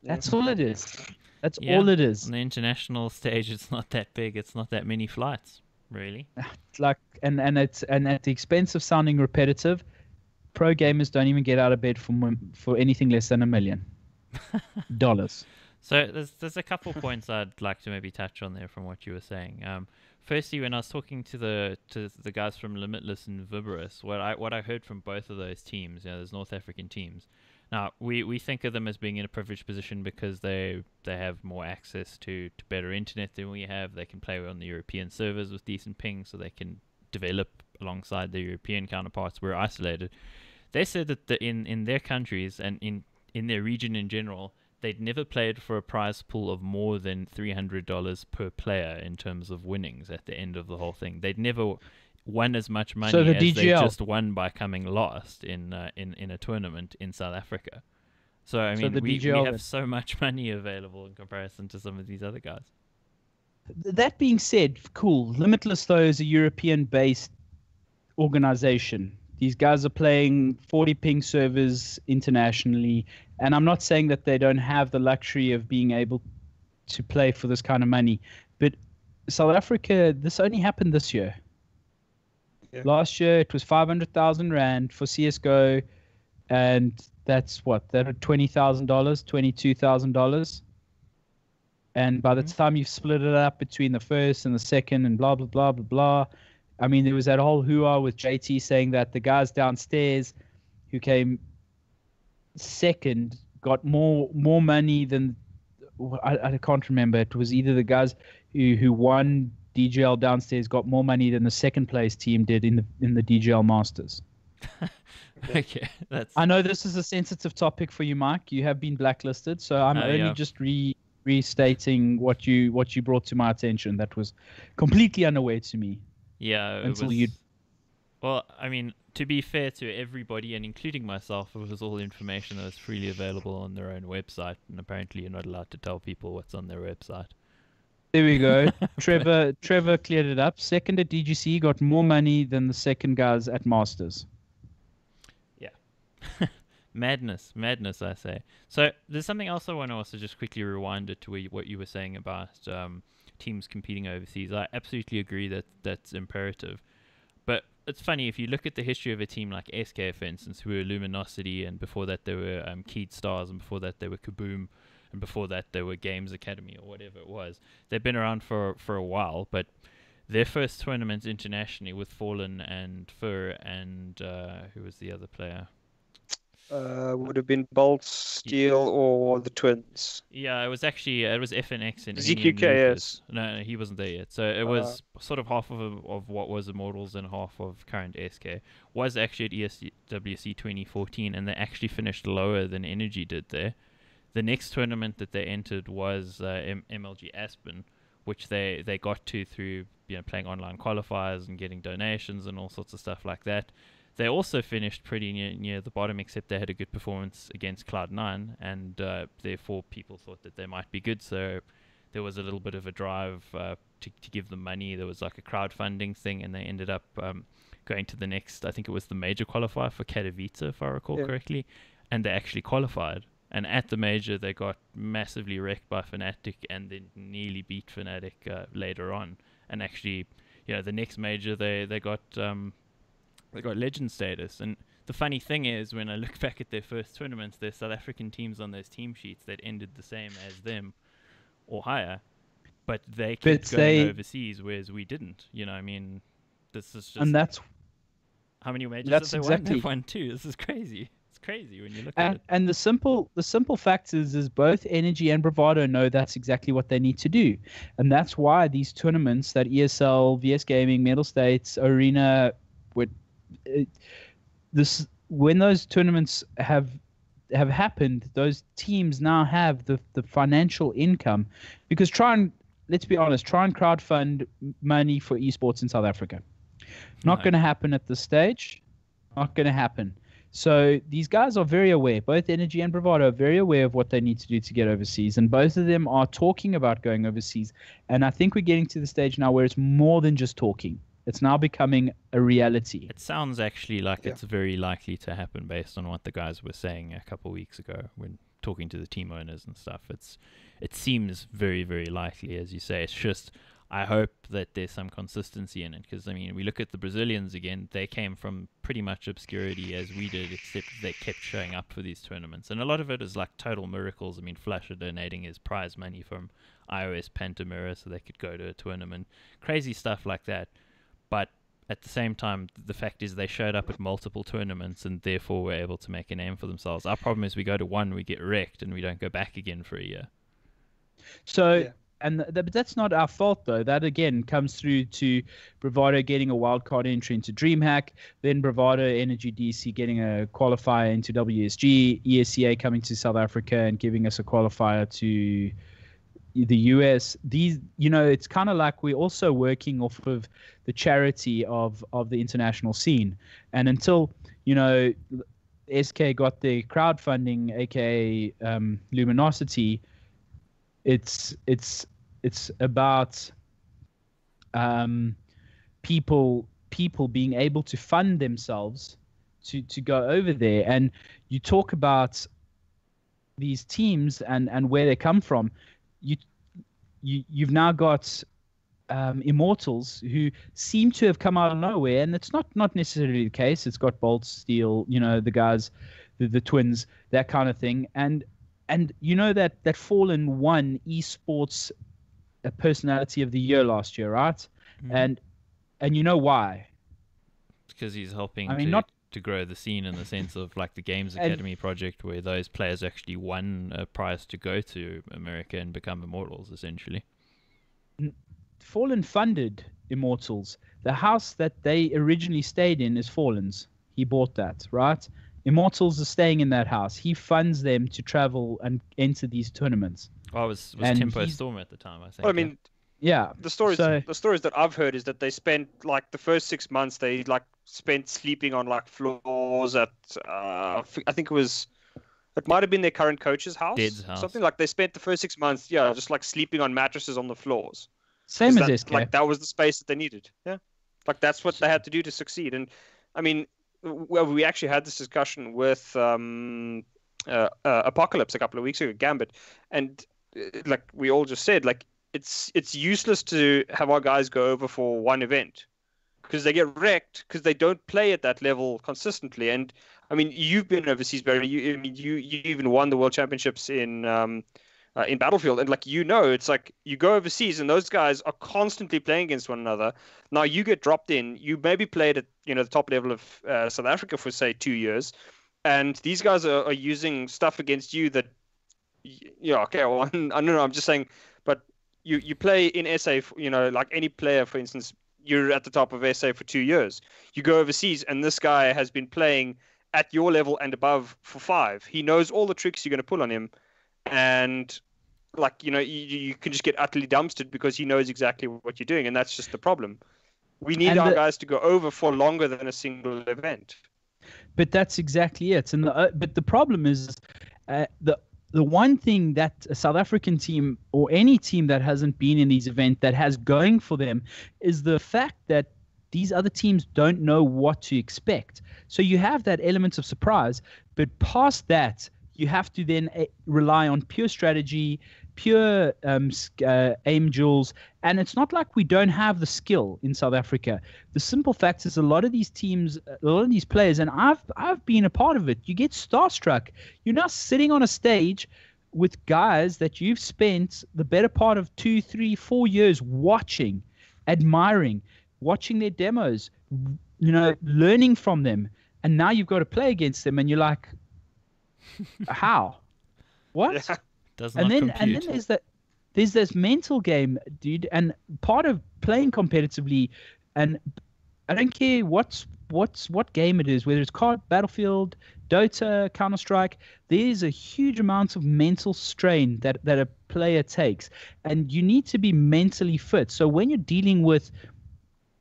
A: That's all it is. That's all it is.
C: On the international stage, it's not that big. It's not that many flights, really.
A: Like and at the expense of sounding repetitive, pro gamers don't even get out of bed for anything less than $1 million.
C: So there's a couple points I'd like to maybe touch on there from what you were saying. Firstly, when I was talking to the guys from Limitless and Viberus, what I heard from both of those teams, those North African teams. Now we think of them as being in a privileged position because they have more access to better internet than we have. They can play on the European servers with decent ping, so they can develop alongside their European counterparts were isolated. They said that in their countries and in their region in general, they'd never played for a prize pool of more than $300 per player in terms of winnings at the end of the whole thing. They'd never won as much money
A: So the
C: as they
A: DGL.
C: just won by coming last in a tournament in South Africa. So I mean,
A: the
C: we
A: DGL
C: have so much money available in comparison to some of these other guys.
A: That being said, cool. Limitless, though, is a European-based organization. These guys are playing 40 ping servers internationally, and I'm not saying that they don't have the luxury of being able to play for this kind of money, but South Africa, this only happened this year.
B: Yeah.
A: Last year, it was 500,000 Rand for CSGO, and that's what? That $20,000, $22,000. And by the time you've split it up between the first and the second and blah, blah, blah, blah, blah, I mean, there was that whole hoo-ha with JT saying that the guys downstairs who came second got more money than I can't remember. It was either the guys who won DGL downstairs got more money than the second place team did in the DGL Masters.
C: Okay, that's.
A: I know this is a sensitive topic for you, Mike. You have been blacklisted, so I'm only just restating what you brought to my attention. That was completely unaware to me.
C: Yeah,
A: until you.
C: Well, I mean, to be fair to everybody, and including myself, it was all information that was freely available on their own website, and apparently you're not allowed to tell people what's on their website.
A: There we go. Trevor cleared it up. Second at DGC got more money than the second guys at Masters.
C: Yeah. Madness, I say. So there's something else I want to also just quickly rewind it to what you were saying about teams competing overseas. I absolutely agree that that's imperative. But it's funny, if you look at the history of a team like SK, for instance, who were Luminosity, and before that they were Keyed Stars, and before that they were Kaboom, and before that they were Games Academy or whatever it was. They've been around for a while, but their first tournaments internationally with Fallen and Fur and who was the other player?
B: Would have been Bolt, Steel, or the Twins.
C: Yeah, it was FNX and
B: ZQK, yes.
C: No, he wasn't there yet. So it was sort of half of what was Immortals and half of current SK. Was actually at ESWC 2014, and they actually finished lower than Energy did there. The next tournament that they entered was MLG Aspen, which they got to through playing online qualifiers and getting donations and all sorts of stuff like that. They also finished pretty near the bottom, except they had a good performance against Cloud9, and therefore people thought that they might be good. So there was a little bit of a drive to give them money. There was like a crowdfunding thing, and they ended up going to the next, I think it was the major qualifier for Katowice, if I recall correctly, and they actually qualified. And at the major, they got massively wrecked by Fnatic, and then nearly beat Fnatic later on. And actually, the next major, they got legend status. And the funny thing is, when I look back at their first tournaments, their South African teams on those team sheets that ended the same as them or higher, but they kept going overseas, whereas we didn't. I mean, this is just.
A: And that's
C: how many majors have they won? They've won 2. This is crazy. It's crazy when you look at it.
A: And the simple fact is both Energy and Bravado know that's exactly what they need to do, and that's why these tournaments that ESL, VS Gaming, Metal States, Arena, when those tournaments have happened, those teams now have the financial income, because let's be honest, try and crowdfund money for esports in South Africa. Not going to happen at this stage. Not going to happen. So these guys are very aware, both Energy and Bravado are very aware of what they need to do to get overseas, and both of them are talking about going overseas. And I think we're getting to the stage now where it's more than just talking. It's now becoming a reality.
C: It sounds actually like it's very likely to happen based on what the guys were saying a couple of weeks ago when talking to the team owners and stuff. It seems very, very likely, as you say. It's just, I hope that there's some consistency in it, because, I mean, we look at the Brazilians again. They came from pretty much obscurity as we did, except they kept showing up for these tournaments. And a lot of it is like total miracles. I mean, Flasher donating his prize money from iOS Pantamera so they could go to a tournament. Crazy stuff like that. But at the same time, the fact is they showed up at multiple tournaments and therefore were able to make a name for themselves. Our problem is we go to one, we get wrecked, and we don't go back again for a year.
A: So But that's not our fault, though. That, again, comes through to Bravado getting a wildcard entry into DreamHack, then Bravado Energy DC getting a qualifier into WSG, ESCA coming to South Africa and giving us a qualifier to the US. It's kind of like we're also working off of the charity of the international scene. And until, SK got the crowdfunding, aka Luminosity, it's about people being able to fund themselves to go over there. And you talk about these teams and where they come from. You've now got Immortals who seem to have come out of nowhere, and it's not necessarily the case. It's got Bolt, Steel, the guys, the twins, that kind of thing. And that Fallen won esports personality of the year last year, right?
C: Mm-hmm.
A: And you know why?
C: Because he's helping to grow the scene in the sense of like the Games Academy project, where those players actually won a prize to go to America and become Immortals, essentially.
A: Fallen funded Immortals. The house that they originally stayed in is Fallen's. He bought that, right? Immortals are staying in that house. He funds them to travel and enter these tournaments.
C: Oh, it was Tempo Storm at the time, I think.
B: Well, I mean,
A: yeah.
B: The stories that I've heard is that they spent like the first 6 months they like spent sleeping on like floors at I think it might have been their current coach's house.
C: Dead's house.
B: Something like they spent the first 6 months, just like sleeping on mattresses on the floors.
A: Same as SK.
B: Like that was the space that they needed. Yeah. Like that's what they had to do to succeed. And I mean, we actually had this discussion with Apocalypse a couple of weeks ago, Gambit, and like we all just said, like it's useless to have our guys go over for one event because they get wrecked because they don't play at that level consistently. And I mean, you've been overseas, Barry. You even won the World Championships in Battlefield, and like it's like you go overseas and those guys are constantly playing against one another. Now you get dropped in. You maybe played at the top level of South Africa for say 2 years, and these guys are using stuff against you that okay. Well, I don't know. I'm just saying, but you play in SA. Like any player, for instance, you're at the top of SA for 2 years. You go overseas, and this guy has been playing at your level and above for 5. He knows all the tricks you're going to pull on him. And like you can just get utterly dumpstered because he knows exactly what you're doing, and that's just the problem. We need our guys to go over for longer than a single event.
A: But that's exactly it. And but the problem is the one thing that a South African team or any team that hasn't been in these events that has going for them is the fact that these other teams don't know what to expect. So you have that element of surprise, but past that, you have to then rely on pure strategy, pure aim duels, and it's not like we don't have the skill in South Africa. The simple fact is a lot of these teams, a lot of these players, and I've been a part of it, you get starstruck. You're now sitting on a stage with guys that you've spent the better part of 2, 3, 4 years watching, admiring, watching their demos, learning from them, and now you've got to play against them, and you're like, how? What?
C: Yeah.
A: And then there's this mental game, dude. And part of playing competitively, and I don't care what game it is, whether it's COD, Battlefield, Dota, Counter-Strike, there's a huge amount of mental strain that a player takes, and you need to be mentally fit. So when you're dealing with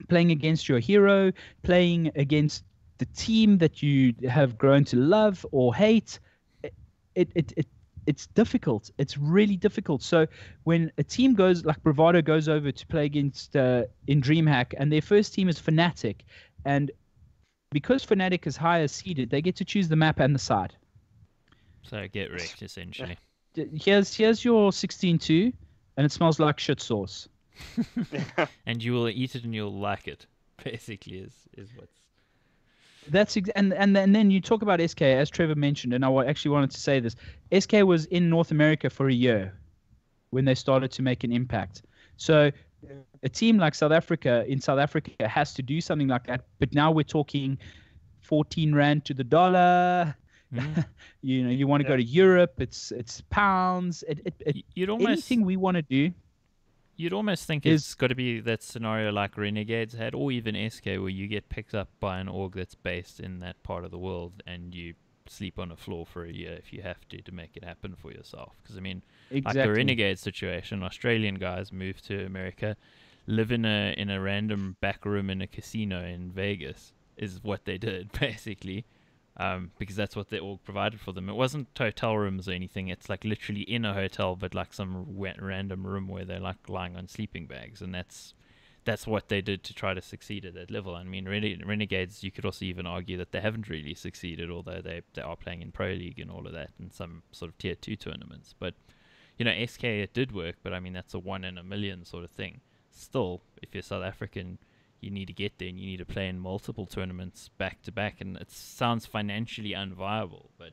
A: playing against your hero, playing against the team that you have grown to love or hate, it's difficult. It's really difficult. So when a team goes, like Bravado goes over to play against in DreamHack, and their first team is Fnatic, and because Fnatic is higher seeded, they get to choose the map and the side.
C: So get wrecked, essentially.
A: Here's your 16-2, and it smells like shit sauce.
C: And you will eat it and you'll like it, basically, is what's...
A: And then you talk about SK, as Trevor mentioned, and I actually wanted to say this. SK was in North America for a year when they started to make an impact. So a team like South Africa has to do something like that. But now we're talking 14 rand to the dollar. Mm. You want to go to Europe. It's pounds.
C: You'd almost...
A: Anything we want to do.
C: You'd almost think
A: Is-
C: it's got to be that scenario like Renegades had, or even SK, where you get picked up by an org that's based in that part of the world, and you sleep on a floor for a year if you have to make it happen for yourself. Because I mean, like the
A: Exactly.
C: Renegade situation, Australian guys move to America, live in a random back room in a casino in Vegas, is what they did basically. Because that's what they all provided for them. It wasn't hotel rooms or anything. It's like literally in a hotel, but like some random room where they're like lying on sleeping bags, and that's what they did to try to succeed at that level. I mean, Renegades, you could also even argue that they haven't really succeeded, although they are playing in Pro League and all of that, and some sort of tier 2 tournaments. But you know, SK, it did work, but I mean, that's a 1 in a million sort of thing. Still, if you're South African, you need to get there and you need to play in multiple tournaments back to back, and it sounds financially unviable, but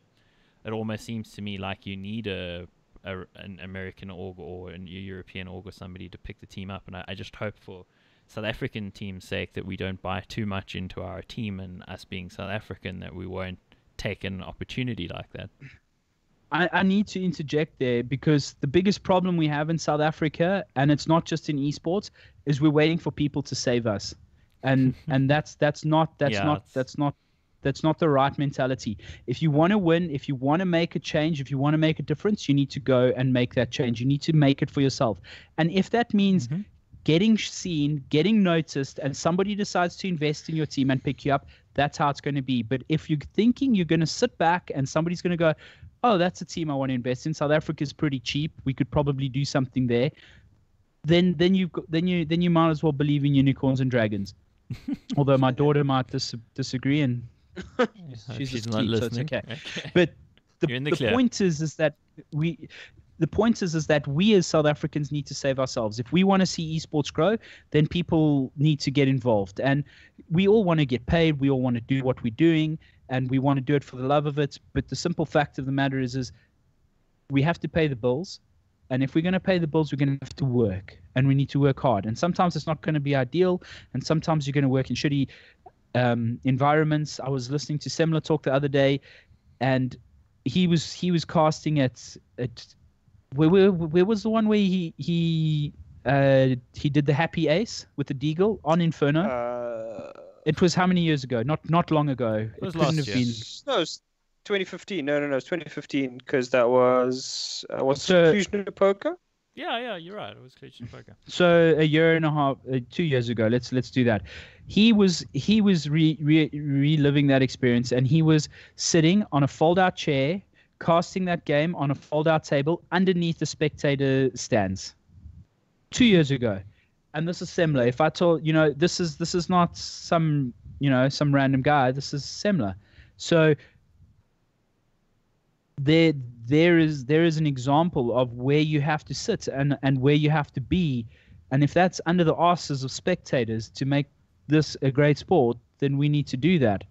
C: it almost seems to me like you need an American org or a European org or somebody to pick the team up. And I just hope for South African team's sake that we don't buy too much into our team, and us being South African, that we won't take an opportunity like that.
A: I need to interject there, because the biggest problem we have in South Africa, and it's not just in esports, is we're waiting for people to save us, and that's not the right mentality. If you want to win, if you want to make a change, if you want to make a difference, you need to go and make that change. You need to make it for yourself, and if that means getting seen, getting noticed, and somebody decides to invest in your team and pick you up, that's how it's going to be. But if you're thinking you're going to sit back and somebody's going to go, oh, that's a team I want to invest in, South Africa is pretty cheap, we could probably do something there, then you might as well believe in unicorns and dragons. Although my daughter might disagree, and she's asleep, so it's okay. But the point is that we as South Africans need to save ourselves. If we want to see esports grow, then people need to get involved, and we all want to get paid. We all want to do what we're doing, and we want to do it for the love of it. But the simple fact of the matter is we have to pay the bills, and if we're going to pay the bills, we're going to have to work, and we need to work hard. And sometimes it's not going to be ideal, and sometimes you're going to work in shitty environments. I was listening to Semler talk the other day, and he was casting at where was the one where he did the happy ace with the deagle on Inferno? It was how many years ago? Not long ago.
C: It was
A: couldn't
C: last
A: have
C: year.
A: been.
B: No, it's 2015. No, it's 2015, because that was Fusion Poker.
C: Yeah, you're right. It was Clutch Poker.
A: So a year and a half, 2 years ago. Let's do that. He was reliving that experience, and he was sitting on a fold-out chair, casting that game on a fold-out table underneath the spectator stands. 2 years ago. And this is Semler. If I told, this is not some random guy. This is Semler. So there is an example of where you have to sit and where you have to be. And if that's under the asses of spectators to make this a great sport, then we need to do that.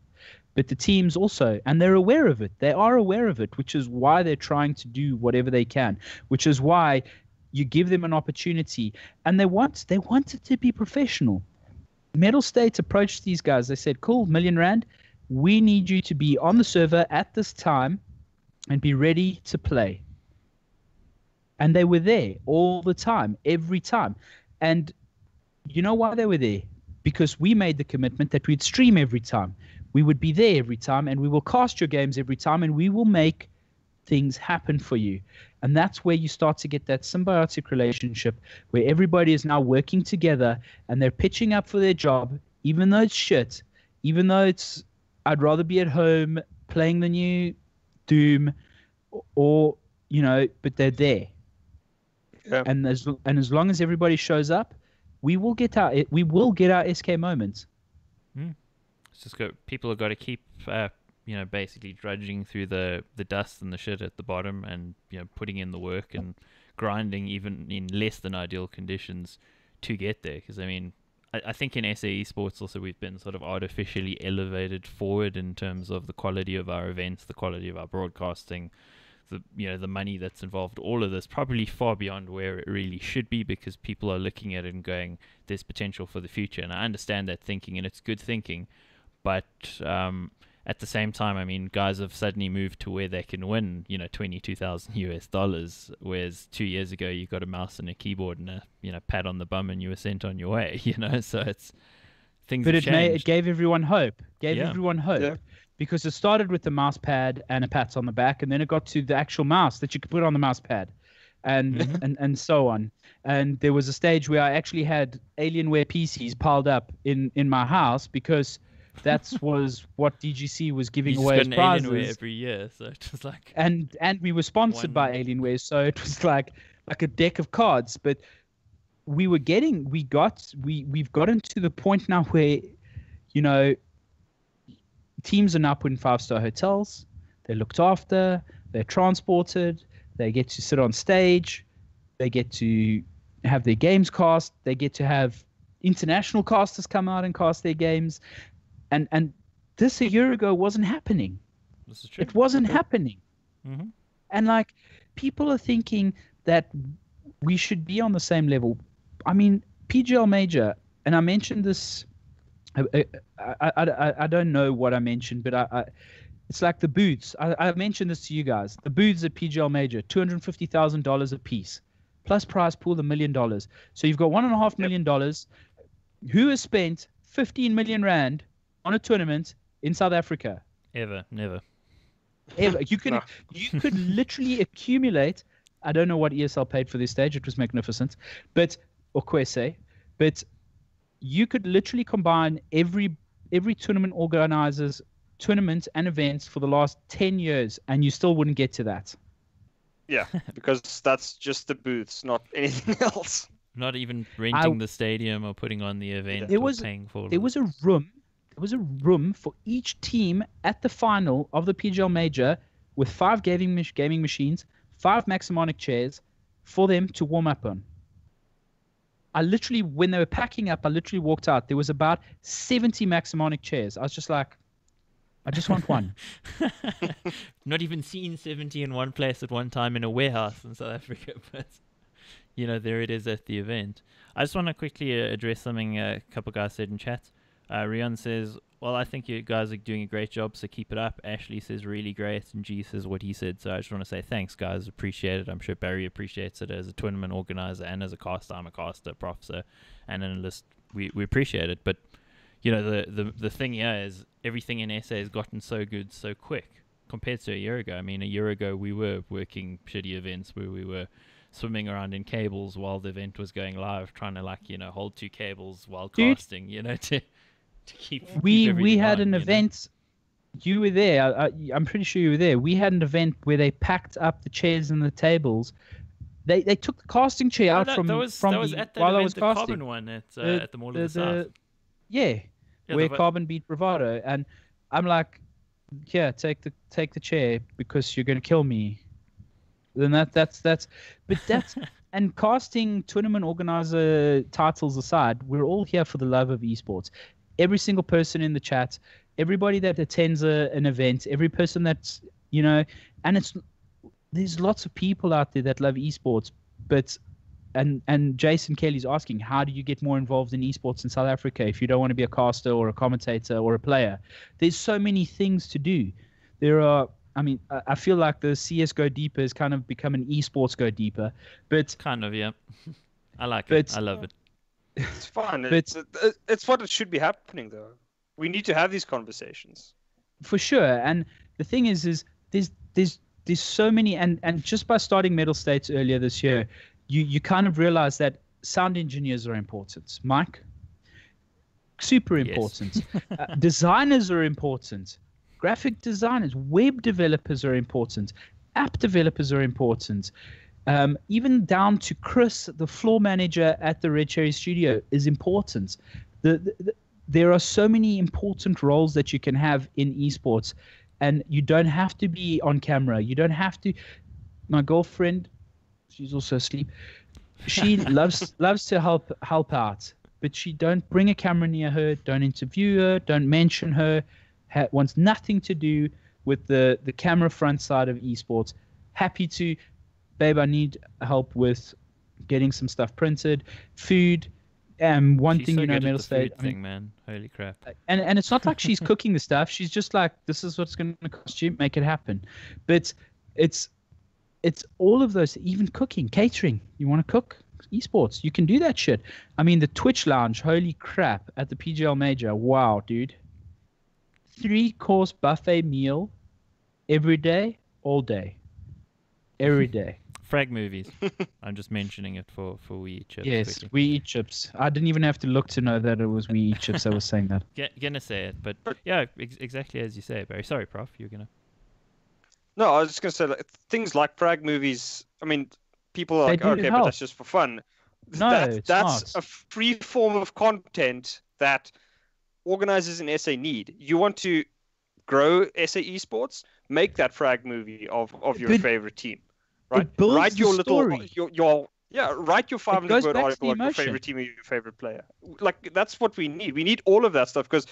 A: But the teams also, and they're aware of it. They are aware of it, which is why they're trying to do whatever they can, which is why you give them an opportunity, and they want it to be professional. Metal State approached these guys. They said, cool, R1,000,000. We need you to be on the server at this time and be ready to play. And they were there all the time, every time. And you know why they were there? Because we made the commitment that we'd stream every time. We would be there every time, and we will cast your games every time, and we will make things happen for you. And that's where you start to get that symbiotic relationship where everybody is now working together and they're pitching up for their job, even though it's shit, even though it's, I'd rather be at home playing the new Doom or, but they're there. Yeah. And as long as everybody shows up, we will get our SK moments.
C: It's just people have got to keep basically drudging through the dust and the shit at the bottom, and putting in the work and grinding even in less than ideal conditions to get there. Because I mean, I think in SA Esports also we've been sort of artificially elevated forward in terms of the quality of our events, the quality of our broadcasting, the money that's involved. All of this probably far beyond where it really should be, because people are looking at it and going, there's potential for the future. And I understand that thinking, and it's good thinking, but at the same time, I mean, guys have suddenly moved to where they can win, $22,000, whereas 2 years ago you got a mouse and a keyboard and a pat on the bum and you were sent on your way. So it's things.
A: But
C: have changed.
A: it gave everyone hope.
B: Yeah.
A: Because it started with the mouse pad and a pat on the back, and then it got to the actual mouse that you could put on the mouse pad, and so on. And there was a stage where I actually had Alienware PCs piled up in my house because that was what DGC was giving away as prizes
C: Alienware every year, so it was like.
A: And we were sponsored by Alienware, so it was like a deck of cards. But we've gotten to the point now where, teams are now put in 5-star hotels. They're looked after. They're transported. They get to sit on stage. They get to have their games cast. They get to have international casters come out and cast their games. And this a year ago wasn't happening.
C: This is true.
A: It wasn't happening.
C: Mm-hmm.
A: And people are thinking that we should be on the same level. I mean, PGL Major, and I mentioned this. I don't know what I mentioned, but it's like the booths. I mentioned this to you guys. The booths at PGL Major, $250,000 a piece, plus prize pool $1 million. So you've got $1.5 million. Who has spent 15 million rand on a tournament in South Africa?
C: Never.
A: You could literally accumulate. I don't know what ESL paid for this stage. It was magnificent, or Kwese, but you could literally combine every tournament organizer's tournaments and events for the last 10 years, and you still wouldn't get to that.
B: Yeah, because that's just the booths, not anything else.
C: Not even renting the stadium or putting on the event paying for it.
A: There was a room for each team at the final of the PGL Major with 5 gaming machines, 5 Maximonic chairs for them to warm up on. I literally, when they were packing up, I literally walked out. There was about 70 Maximonic chairs. I was just like, I just want one.
C: Not even seen 70 in one place at one time in a warehouse in South Africa, but there it is at the event. I just want to quickly address something a couple guys said in chat. Rion says, well, I think you guys are doing a great job, so keep it up. Ashley says, really great. And G says what he said. So I just want to say thanks, guys. Appreciate it. I'm sure Barry appreciates it as a tournament organizer and as a caster. I'm a caster, prof, and an analyst. We appreciate it. But, the thing here is everything in SA has gotten so good so quick compared to a year ago. I mean, a year ago we were working shitty events where we were swimming around in cables while the event was going live, trying to hold 2 cables while casting, to keep
A: we had
C: an
A: event. You were there. I'm pretty sure you were there. We had an event where they packed up the chairs and the tables. They took the casting chair out from
C: that was
A: while
C: at that
A: I
C: event,
A: was
C: the
A: casting.
C: Carbon one at the Mall of the South.
A: Yeah, where Carbon beat Bravado, and I'm like, here, take the chair because you're gonna kill me. Then that's and casting tournament organizer titles aside, we're all here for the love of esports. Every single person in the chat, everybody that attends an event, every person that's, and there's lots of people out there that love esports, but, and Jason Kelly's asking, how do you get more involved in esports in South Africa if you don't want to be a caster or a commentator or a player? There's so many things to do. I feel like the CS Go Deeper has kind of become an esports Go Deeper, but
C: kind of, yeah. I like it. I love it.
B: It's fun. It's what it should be happening, though. We need to have these conversations.
A: For sure. And the thing is there's so many, and just by starting Metal States earlier this year, you kind of realize that sound engineers are important. Mike, super important. Yes. Designers are important. Graphic designers, web developers are important. App developers are important. Even down to Chris, the floor manager at the Red Cherry Studio, is important. There are so many important roles that you can have in esports, and you don't have to be on camera. You don't have to. My girlfriend, she's also asleep. She loves to help out, but she don't bring a camera near her, don't interview her, don't mention her. Wants nothing to do with the camera front side of esports. Happy to. Babe, I need help with getting some stuff printed, food, One
C: She's
A: thing,
C: so
A: you know,
C: good at
A: Metal
C: the
A: State.
C: food thing, man. Holy crap.
A: And it's not like she's cooking the stuff. She's just like, this is what's going to cost you. Make it happen. But it's all of those. Even cooking, catering. You want to cook esports? You can do that shit. I mean, the Twitch lounge. Holy crap! At the PGL Major. Wow, dude. 3-course buffet meal every day, all day, every day.
C: Frag movies. I'm just mentioning it for We Eat Chips.
A: Yes,
C: quickly.
A: We Eat Chips. I didn't even have to look to know that it was We Eat Chips. I was saying that.
C: Gonna say it, but yeah, exactly as you say, Barry. Sorry, Prof. You're gonna.
B: No, I was just gonna say like, things like frag movies. I mean, people are
A: They
B: like,
A: do
B: okay, but
A: help.
B: that's just for fun.
A: No, it's
B: that's
A: not.
B: a free form of content that organizers in SA need. You want to grow SA esports? Make that frag movie of your
A: But
B: favorite team, right?
A: it builds
B: Write
A: the
B: your
A: story.
B: write your 500
A: goes
B: word
A: back to
B: article
A: the
B: about your
A: emotion.
B: favorite team or your favorite player. Like that's what we need. We need all of that stuff because,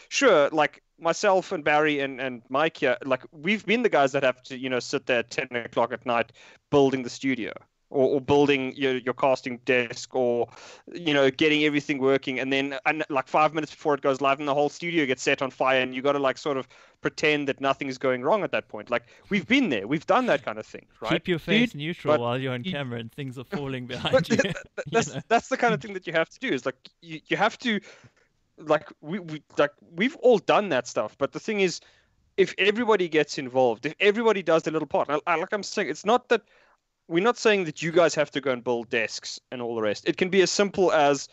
B: sure, like myself and Barry and Mike here, like we've been the guys that have to sit there at 10 o'clock at night building the studio. Or building your casting desk, or getting everything working, and then like 5 minutes before it goes live, and the whole studio gets set on fire, and you got to like sort of pretend that nothing's going wrong at that point. Like we've been there, we've done that kind of thing, right?
C: Keep your face
A: Dude,
C: neutral while you're on camera and things are falling behind
B: But
C: you.
B: that's the kind of thing that you have to do. Is like you have to, like we've all done that stuff. But the thing is, if everybody gets involved, if everybody does their little part, like I'm saying, it's not that. We're not saying that you guys have to go and build desks and all the rest. It can be as simple as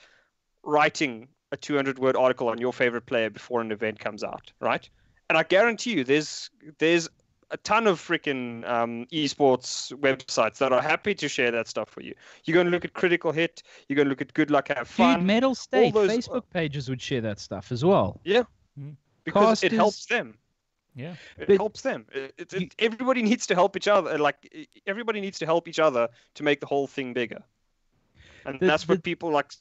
B: writing a 200-word article on your favorite player before an event comes out, right? And I guarantee you, there's a ton of freaking esports websites that are happy to share that stuff for you. You're going to look at Critical Hit. You're going to look at Good Luck, Have Fun.
A: Dude, Metal State
B: those-
A: Facebook pages would share that stuff as well.
B: Yeah, because it
A: Casters-
B: helps them.
C: Yeah.
B: It
A: But
B: helps them. Everybody needs to help each other. Like everybody needs to help each other to make the whole thing bigger. And that's what people like.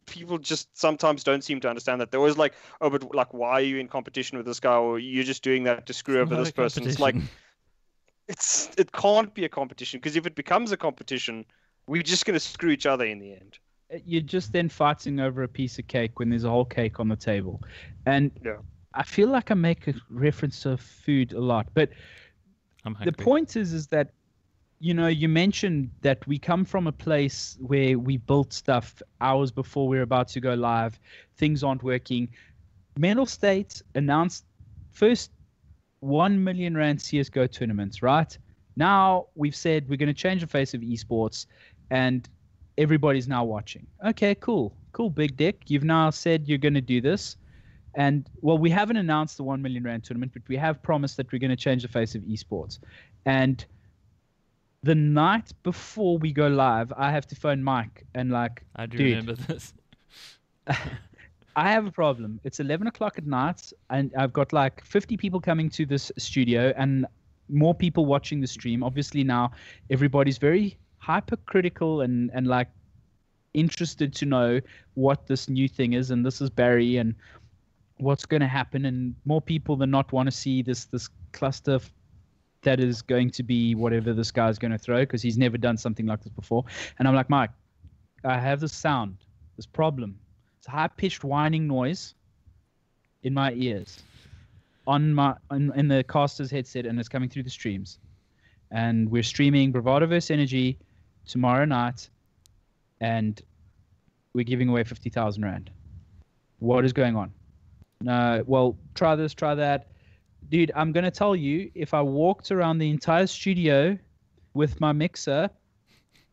B: People just sometimes don't seem to understand that. They're always like, "Oh, but like, why are you in competition with this guy? Or you're just doing that to screw over
C: Not
B: this
C: a
B: person?" It's like,
C: competition.
B: it can't be a competition because if it becomes a competition, we're just going to screw each other in the end.
A: You're just then fighting over a piece of cake when there's a whole cake on the table. And
B: Yeah.
A: I feel like I make a reference to food a lot. But
C: I'm hungry.
A: the point is that, you mentioned that we come from a place where we built stuff hours before we were about to go live. Things aren't working. Metal State announced first 1 million rand CSGO tournaments, right? Now we've said we're going to change the face of esports and everybody's now watching. Okay, cool. Cool, Big Dick. You've now said you're going to do this. And, well, we haven't announced the 1 million rand tournament, but we have promised that we're going to change the face of esports. And the night before we go live, I have to phone Mike and like,
C: I do
A: dude,
C: remember this.
A: I have a problem. It's 11 o'clock at night, and I've got like 50 people coming to this studio and more people watching the stream. Obviously now everybody's very hypercritical and like interested to know what this new thing is. And this is Barry and what's going to happen, and more people than not want to see this cluster that is going to be whatever this guy's going to throw because he's never done something like this before. And I'm like, Mike, I have this sound, this problem. It's a high-pitched whining noise in my ears in the caster's headset, and it's coming through the streams. And we're streaming Bravado vs Energy tomorrow night, and we're giving away 50,000 rand. What is going on? No, well, try this, try that. Dude, I'm going to tell you, if I walked around the entire studio with my mixer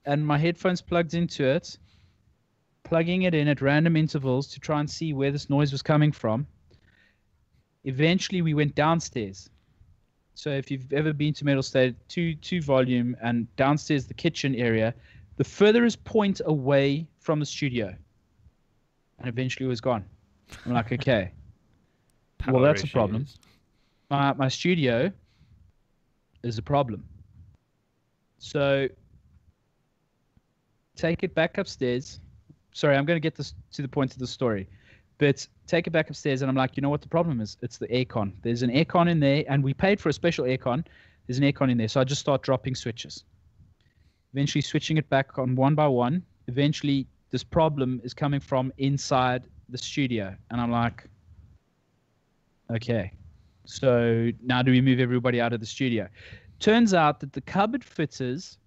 A: and my headphones plugged into it, plugging it in at random intervals to try and see where this noise was coming from, eventually we went downstairs. So if you've ever been to Metal State, two volume, and downstairs the kitchen area, the furthest point away from the studio. And eventually it was gone. I'm like, okay. Well, that's a problem.
C: issues.
A: My studio is a problem. So take it back upstairs. Sorry, I'm going to get this to the point of the story. But take it back upstairs, and I'm like, you know what the problem is? It's the aircon. There's an aircon in there, and we paid for a special aircon. There's an aircon in there. So I just start dropping switches. Eventually switching it back on one by one. Eventually this problem is coming from inside the studio. And I'm like, okay, so now do we move everybody out of the studio? Turns out that the cupboard fitters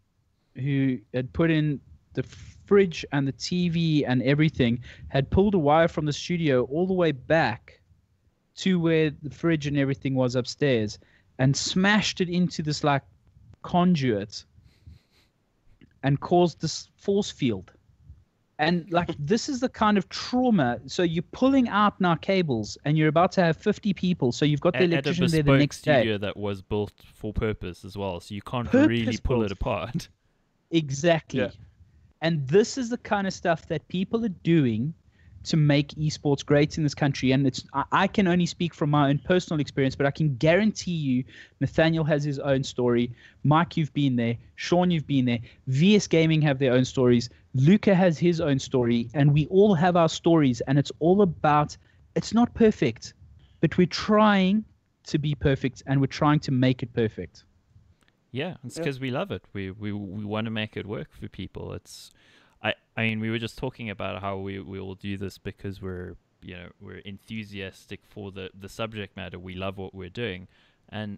A: who had put in the fridge and the TV and everything had pulled a wire from the studio all the way back to where the fridge and everything was upstairs and smashed it into this like conduit and caused this force field. And like this is the kind of trauma. So you're pulling out now cables and you're about to have 50 people. So you've got the electrician there the next day.
C: Studio that was built for purpose as well. So you can't really pull it apart.
A: Exactly. Yeah. And this is the kind of stuff that people are doing to make esports great in this country. And I can only speak from my own personal experience, but I can guarantee you Nathaniel has his own story. Mike, you've been there. Sean, you've been there. VS Gaming have their own stories. Luca has his own story. And we all have our stories. And it's all about, it's not perfect, but we're trying to be perfect and we're trying to make it perfect.
C: Yeah, it's because we love it. We want to make it work for people. I mean, we were just talking about how we all do this because we're enthusiastic for the subject matter. We love what we're doing, and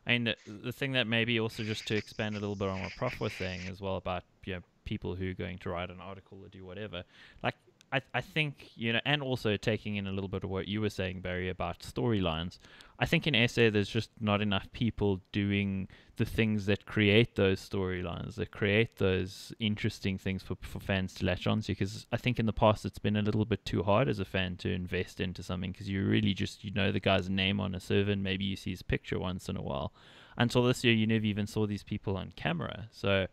C: I mean the thing that maybe also just to expand a little bit on what Prof was saying as well about people who are going to write an article or do whatever. Like I think and also taking in a little bit of what you were saying, Barry, about storylines. I think in SA there's just not enough people doing the things that create those storylines, that create those interesting things for fans to latch onto. Because I think in the past it's been a little bit too hard as a fan to invest into something because you really just the guy's name on a server and maybe you see his picture once in a while. Until this year, you never even saw these people on camera. So,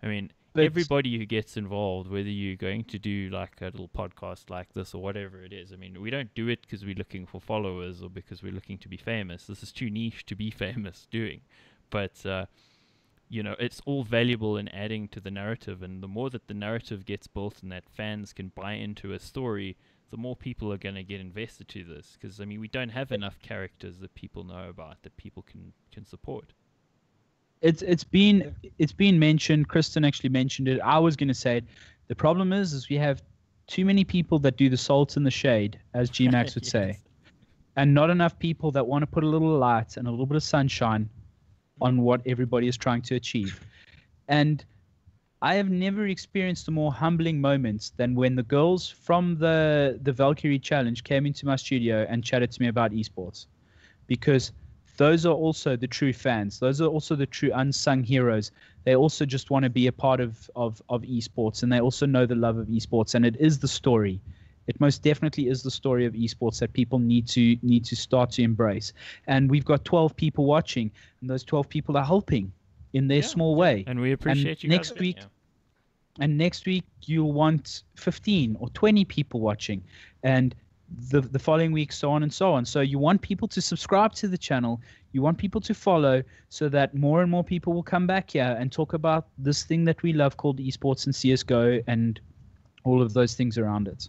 C: I mean, everybody who gets involved, whether you're going to do like a little podcast like this or whatever it is, I mean, we don't do it because we're looking for followers or because we're looking to be famous. This is too niche to be famous doing. But, it's all valuable in adding to the narrative. And the more that the narrative gets built and that fans can buy into a story, the more people are going to get invested to this. Because, I mean, we don't have enough characters that people know about, that people can support.
A: It's been mentioned. Kristen actually mentioned it. I was going to say it. The problem is we have too many people that do the salt in the shade, as G-Max would say, and not enough people that want to put a little light and a little bit of sunshine on what everybody is trying to achieve. And I have never experienced a more humbling moment than when the girls from the Valkyrie Challenge came into my studio and chatted to me about esports, because those are also the true fans. Those are also the true unsung heroes. They also just want to be a part of esports, and they also know the love of esports. And it is the story. It most definitely is the story of esports that people need to start to embrace. And we've got 12 people watching, and those 12 people are helping in their small way.
C: And we appreciate you
A: next
C: guys.
A: Week, and next week you'll want 15 or 20 people watching, and the following week, so on and so on. So you want people to subscribe to the channel. You want people to follow so that more and more people will come back here and talk about this thing that we love called esports and CSGO and all of those things around it.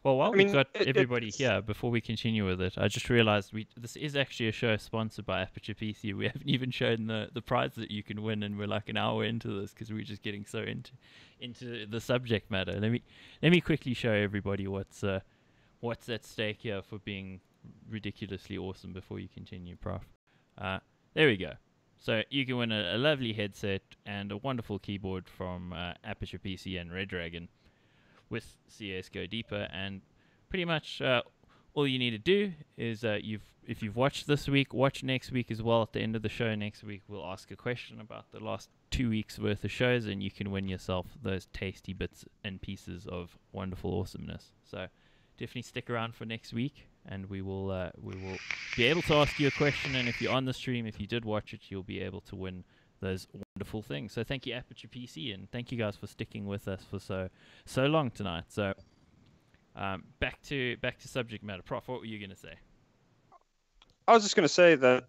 C: Well, while we've got everybody here, before we continue with it, I just realized this is actually a show sponsored by Aperture PC. We haven't even shown the prize that you can win, and we're like an hour into this because we're just getting so into the subject matter. Let me quickly show everybody what's at stake here for being ridiculously awesome before you continue, Prof. There we go. So you can win a lovely headset and a wonderful keyboard from Aperture PC and Red Dragon with CSGO Deeper, and pretty much all you need to do is if you've watched this week, watch next week as well. At the end of the show next week, we'll ask a question about the last 2 weeks worth of shows, and you can win yourself those tasty bits and pieces of wonderful awesomeness. So definitely stick around for next week, and we will be able to ask you a question. And if you're on the stream, if you did watch it, you'll be able to win those wonderful things. So thank you, Aperture PC, and thank you guys for sticking with us for so long tonight. So back to subject matter. Prof, what were you going to say?
B: I was just going to say that,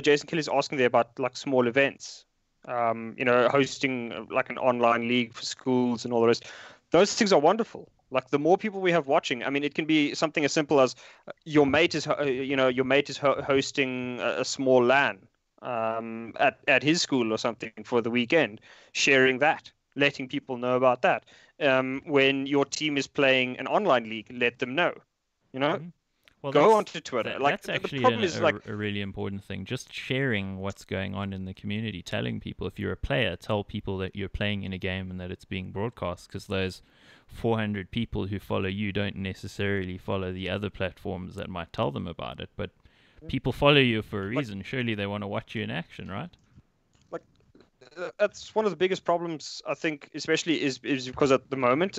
B: Jason Kelly's asking there about like small events, hosting like an online league for schools and all the rest. Those things are wonderful. Like the more people we have watching, I mean, it can be something as simple as your mate is hosting a small LAN at his school or something for the weekend, sharing that. letting people know about that. When your team is playing an online league, let them know. You know,
C: Well,
B: go onto Twitter. Like
C: that's
B: the
C: actually
B: problem is like
C: a really important thing. Just sharing what's going on in the community, telling people if you're a player, tell people that you're playing in a game and that it's being broadcast, because those 400 people who follow you don't necessarily follow the other platforms that might tell them about it. But people follow you for a reason. Surely they want to watch you in action, right?
B: like that's one of the biggest problems I think, especially is because at the moment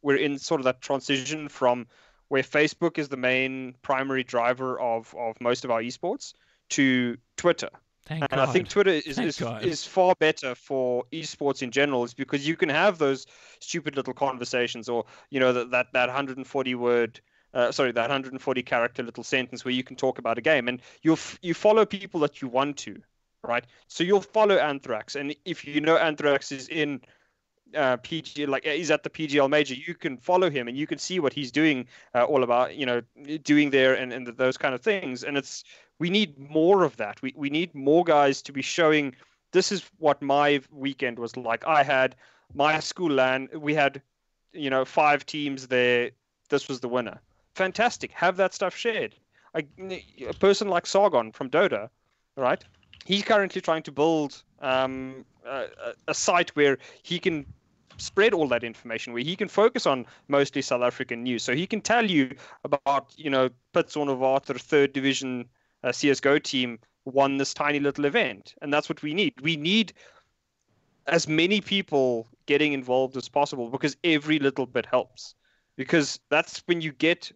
B: we're in sort of that transition from where Facebook is the main primary driver of most of our esports to Twitter.
C: Thank
B: And I
C: God.
B: think Twitter
C: Thank God.
B: is far better for esports in general, is because you can have those stupid little conversations, or that 140 word that 140 character little sentence where you can talk about a game, and you follow people that you want to, right? So you'll follow Anthrax, and if you know Anthrax is in PG, like he's at the PGL major, you can follow him and you can see what he's doing, all about, doing there, and those kind of things. And we need more of that. We need more guys to be showing, this is what my weekend was like. I had my school LAN, we had 5 teams there, this was the winner. Fantastic, have that stuff shared. A person like Sargon from Dota, right? He's currently trying to build a site where he can spread all that information, where he can focus on mostly South African news. So he can tell you about, Pits Water, 3rd division CSGO team won this tiny little event. And that's what we need. We need as many people getting involved as possible, because every little bit helps. Because that's when you get,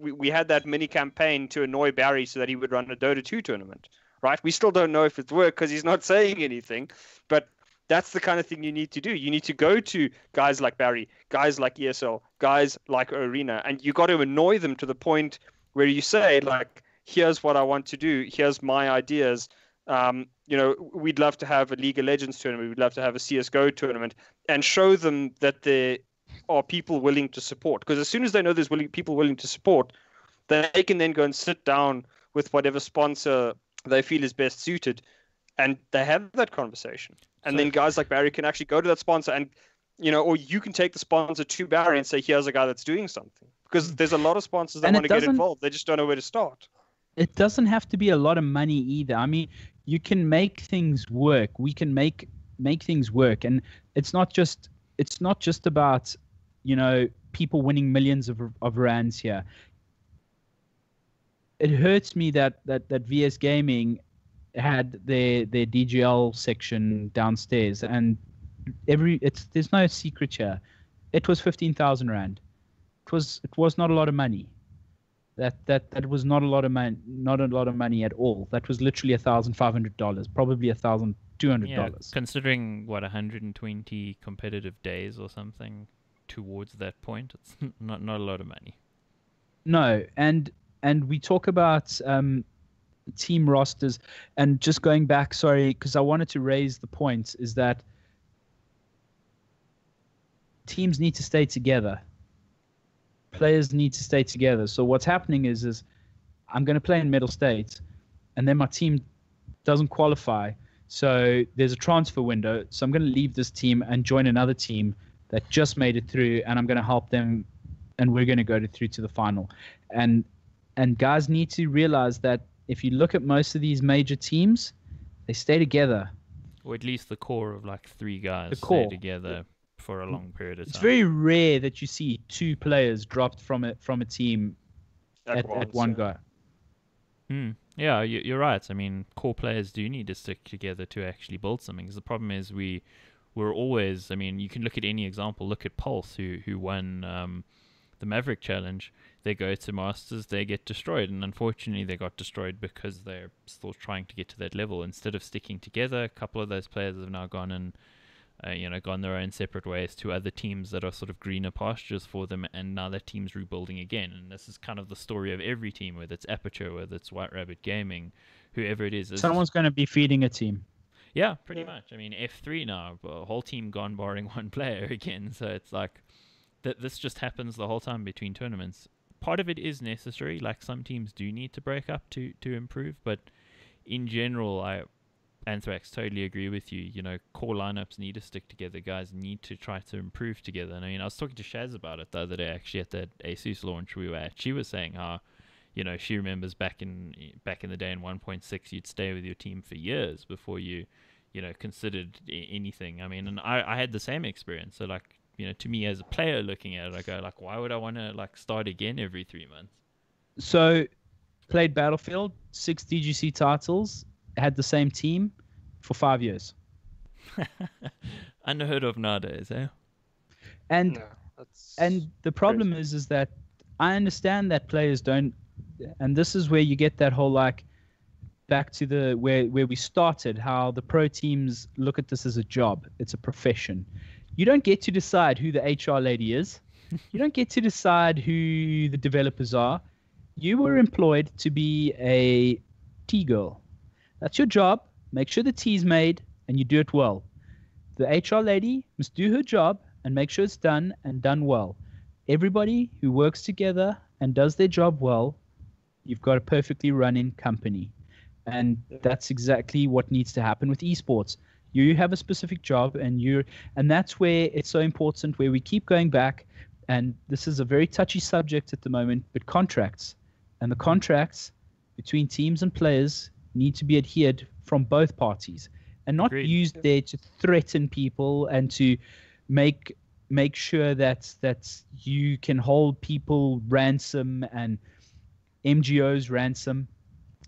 B: we had that mini campaign to annoy Barry so that he would run a Dota 2 tournament, right? We still don't know if it's worked because he's not saying anything, but that's the kind of thing you need to do. You need to go to guys like Barry, guys like ESL, guys like Arena, and you got to annoy them to the point where you say, like, here's what I want to do. Here's my ideas. We'd love to have a League of Legends tournament. We'd love to have a CSGO tournament, and show them that there are people willing to support. Because as soon as they know there's people willing to support, they can then go and sit down with whatever sponsor they feel is best suited, and they have that conversation. And then guys like Barry can actually go to that sponsor and, or you can take the sponsor to Barry and say, here's a guy that's doing something. Because there's a lot of sponsors that want to get involved. They just don't know where to start.
A: It doesn't have to be a lot of money either. I mean, you can make things work. We can make things work. And it's not just about, people winning millions of rands here. It hurts me that VS Gaming had their DGL section downstairs, and there's no secret here. It was 15,000 rand. It was not a lot of money. That was not a lot of money, not a lot of money at all. That was literally $1,500, probably $1,200.
C: Yeah, considering 120 competitive days or something towards that point, it's not a lot of money.
A: No, and we talk about team rosters, and just going back, sorry, because I wanted to raise the point, is that teams need to stay together. Players need to stay together. So what's happening is I'm going to play in Middle States, and then my team doesn't qualify. So there's a transfer window. So I'm going to leave this team and join another team that just made it through, and I'm going to help them, and we're going to go through to the final. And guys need to realize that if you look at most of these major teams, they stay together.
C: Or at least the core of like 3 guys stay together for a long period of time.
A: It's very rare that you see 2 players dropped from a team at one go.
C: Yeah, you're right. I mean, core players do need to stick together to actually build something. Because the problem is we're always, I mean, you can look at any example. Look at Pulse, who won the Maverick Challenge. They go to Masters, they get destroyed, and unfortunately they got destroyed because they're still trying to get to that level. Instead of sticking together, a couple of those players have now gone and gone their own separate ways to other teams that are sort of greener pastures for them, and now that team's rebuilding again. And this is kind of the story of every team, whether it's Aperture, whether it's White Rabbit Gaming, whoever it is.
A: Someone's going to be feeding a team.
C: Yeah, pretty much. I mean, F3 now, a whole team gone barring one player again. So it's like this just happens the whole time between tournaments. Part of it is necessary. Like some teams do need to break up to improve, but in general, Anthrax, totally agree with you. You know, core lineups need to stick together. Guys need to try to improve together. And I mean, I was talking to Shaz about it the other day, actually, at that ASUS launch we were at. She was saying how, you know, she remembers back in the day in 1.6, you'd stay with your team for years before you know, considered anything. I mean, and I had the same experience. So, like, you know, to me as a player looking at it, I go, like, why would I want to, like, start again every 3 months?
A: So, played Battlefield, 6 DGC titles, had the same team for 5 years.
C: Unheard of nowadays, eh?
A: And
B: No,
A: the problem is that I understand that players don't, and this is where you get that whole, like, back to the where we started, how the pro teams look at this as a job. It's a profession. You don't get to decide who the HR lady is. You don't get to decide who the developers are. You were employed to be a tea girl. That's your job. Make sure the tea's made and you do it well. The HR lady must do her job and make sure it's done and done well. Everybody who works together and does their job well, you've got a perfectly running company. And that's exactly what needs to happen with esports. You have a specific job, and that's where it's so important, where we keep going back. And this is a very touchy subject at the moment, but contracts. And the contracts between teams and players need to be adhered from both parties, and not
C: Agreed.
A: used there to threaten people and to make sure that you can hold people ransom and MGOs ransom.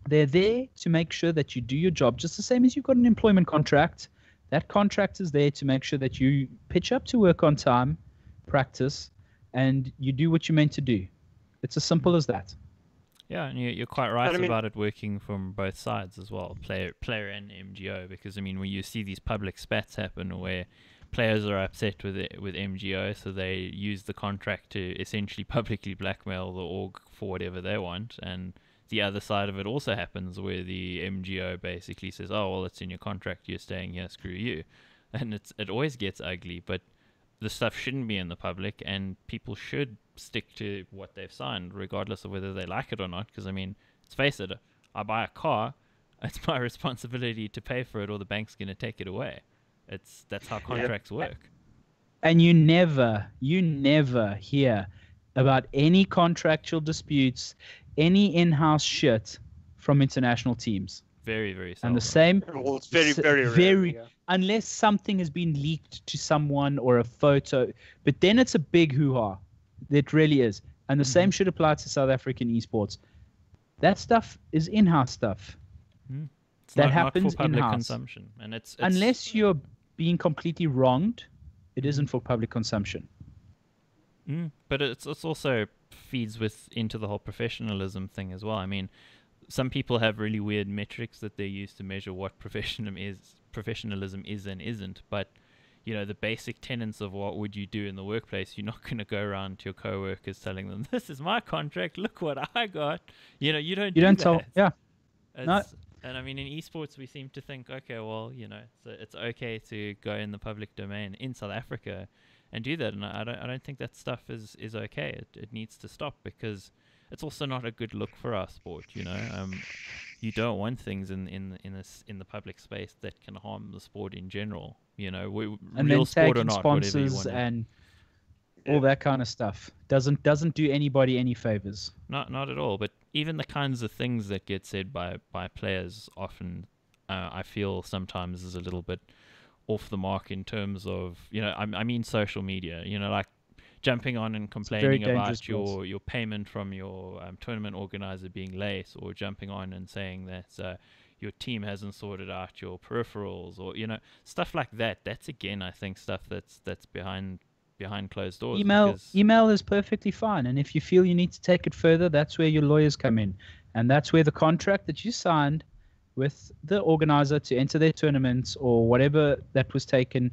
A: They're there to make sure that you do your job, just the same as you've got an employment contract. That contract is there to make sure that you pitch up to work on time, practice, and you do what you're meant to do. It's as simple as that.
C: Yeah, and you're quite right about it working from both sides as well, player and MGO, because, I mean, when you see these public spats happen where players are upset with MGO, so they use the contract to essentially publicly blackmail the org for whatever they want, and the other side of it also happens where the MGO basically says, oh, well, it's in your contract, you're staying here, screw you. And it always gets ugly, but the stuff shouldn't be in the public, and people should stick to what they've signed, regardless of whether they like it or not. Because, I mean, let's face it, I buy a car, it's my responsibility to pay for it, or the bank's going to take it away. That's how contracts work.
A: And you never hear about any contractual disputes, any in-house shit from international teams.
C: Very, very seldom.
A: And the same.
B: Well, it's very rare. Yeah.
A: Unless something has been leaked to someone or a photo, but then it's a big hoo-ha. It really is. And the same should apply to South African esports. That stuff is in-house stuff. That happens
C: not for public
A: in-house.
C: Consumption. And it's
A: unless you're being completely wronged, it isn't for public consumption.
C: But it's also feeds into the whole professionalism thing as well. I mean, some people have really weird metrics that they use to measure what professionalism is and isn't. But, you know, the basic tenets of what would you do in the workplace, you're not going to go around to your coworkers telling them, this is my contract, look what I got. You know, you don't
A: tell. Yeah. No.
C: And I mean, in esports, we seem to think, okay, well, you know, it's okay to go in the public domain in South Africa and do that. And I don't think that stuff is okay. It needs to stop, because it's also not a good look for our sport. You know, you don't want things in the public space that can harm the sport in general. You know,
A: and
C: real
A: then
C: sport or not,
A: sponsors
C: whatever you want.
A: And all that kind of stuff doesn't do anybody any favors.
C: Not at all. But even the kinds of things that get said by players often, I feel sometimes is a little bit off the mark in terms of, you know, I mean social media, you know, like jumping on and complaining about your payment from your tournament organizer being late, or jumping on and saying that your team hasn't sorted out your peripherals, or, you know, stuff like that. That's, again, I think, stuff that's behind closed doors.
A: Email is perfectly fine, and if you feel you need to take it further, that's where your lawyers come in, and that's where the contract that you signed with the organizer to enter their tournaments or whatever that was taken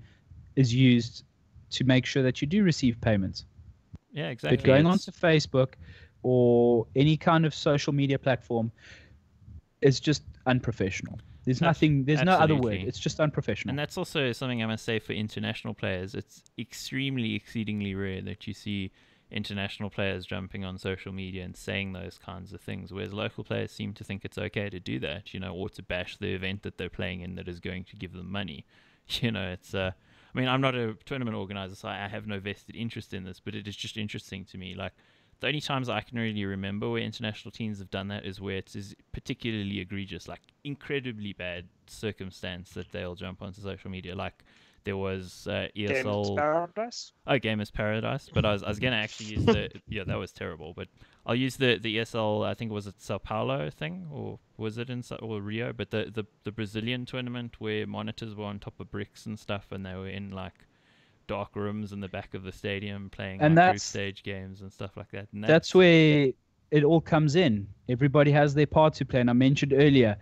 A: is used to make sure that you do receive payments.
C: Yeah, exactly.
A: But going onto Facebook or any kind of social media platform is just unprofessional. There's nothing. There's no other word. It's just unprofessional.
C: And that's also something I must say for international players. It's extremely, exceedingly rare that you see international players jumping on social media and saying those kinds of things, whereas local players seem to think it's okay to do that, or to bash the event that they're playing in that is going to give them money. It's I mean, I'm not a tournament organizer, so I have no vested interest in this, but it is just interesting to me. Like, the only times I can really remember where international teams have done that is where it is particularly egregious, like incredibly bad circumstance that they'll jump onto social media. Like, there was ESL.
B: Games Paradise?
C: Oh, Game is Paradise. But I was going to actually use the. Yeah, that was terrible. But I'll use the ESL, I think it was at Sao Paulo thing, or was it in or Rio? But the Brazilian tournament where monitors were on top of bricks and stuff, and they were in like dark rooms in the back of the stadium playing
A: And
C: like group stage games and stuff like that. And
A: that's where it all comes in. Everybody has their part to play. And I mentioned earlier,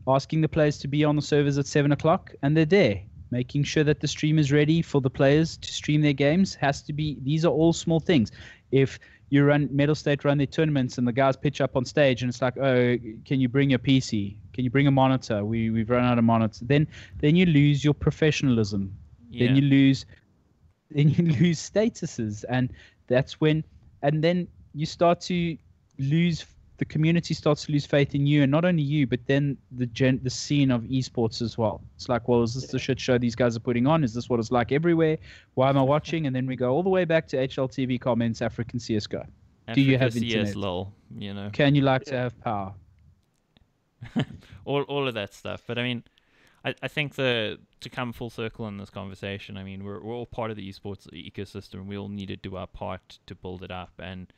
A: asking the players to be on the servers at 7 o'clock, and they're there. Making sure that the stream is ready for the players to stream their games has to be. These are all small things. If you Metal State run their tournaments and the guys pitch up on stage and it's like, oh, can you bring your PC? Can you bring a monitor? We've run out of monitors. Then you lose your professionalism.
C: Yeah.
A: Then you lose statuses, and that's when. And then you start to lose. The community starts to lose faith in you, and not only you, but then the scene of esports as well. It's like, well, is this the shit show these guys are putting on? Is this what it's like everywhere? Why am I watching? And then we go all the way back to HLTV comments, African CS:GO. Do you have internet?
C: Lol,
A: Can you like to have power?
C: all of that stuff. But I mean, I think to come full circle in this conversation, I mean, we're all part of the esports ecosystem. We all need to do our part to build it up. And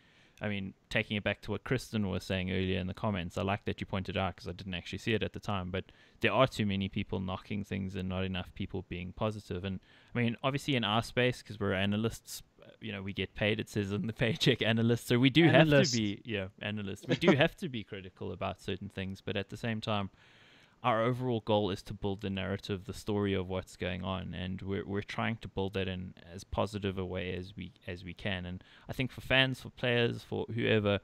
C: I mean, taking it back to what Kristen was saying earlier in the comments, I like that you pointed out, because I didn't actually see it at the time, but there are too many people knocking things and not enough people being positive. And I mean, obviously in our space, because we're analysts, we get paid, it says in the paycheck, analysts, so we do have to be analysts. We do have to be critical about certain things, but at the same time, our overall goal is to build the narrative, the story of what's going on, and we're trying to build that in as positive a way as we can. And I think for fans, for players, for whoever,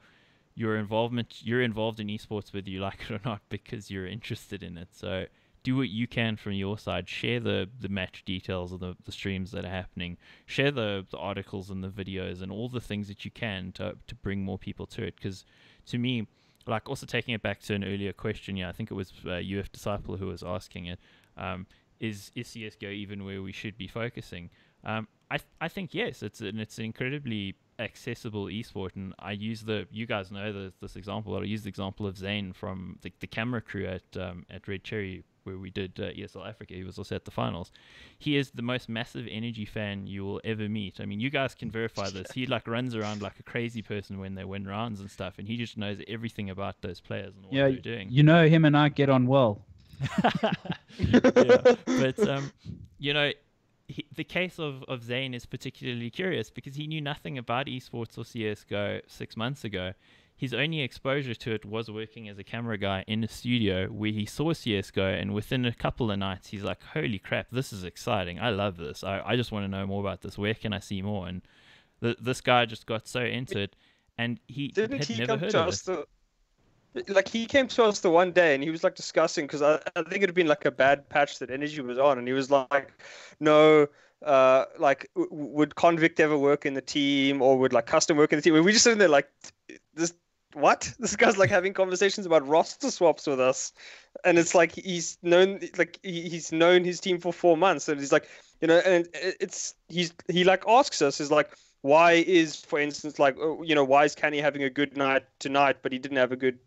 C: you're involved in esports whether you like it or not, because you're interested in it. So do what you can from your side. Share the match details of the streams that are happening. Share the articles and the videos and all the things that you can to bring more people to it. Because to me, like, also taking it back to an earlier question, I think it was UF Disciple who was asking it, is CSGO even where we should be focusing? I think yes, it's an incredibly accessible esport, and I use you guys know this example, I'll use the example of Zane from the camera crew at Red Cherry, where we did ESL Africa. He was also at the finals. He is the most massive energy fan you will ever meet. I mean, you guys can verify this. He like runs around like a crazy person when they win rounds and stuff, and he just knows everything about those players and what they're doing.
A: Him and I get on well.
C: But the case of Zane is particularly curious because he knew nothing about esports or CSGO 6 months ago. His only exposure to it was working as a camera guy in a studio where he saw CSGO, and within a couple of nights, he's like, holy crap, this is exciting. I love this. I just want to know more about this. Where can I see more? And this guy just got so into it, and he had never heard of it.
B: Like, he came to us the one day and he was like discussing, because I think it had been like a bad patch that Energy was on, and he was like, no, would Convict ever work in the team, or would like Custom work in the team? And we just sitting there like, this guy's like having conversations about roster swaps with us, and it's like he's known his team for 4 months, and he's like, and he like asks us, is like, why is, for instance, like, why is Canny having a good night tonight, but he didn't have a good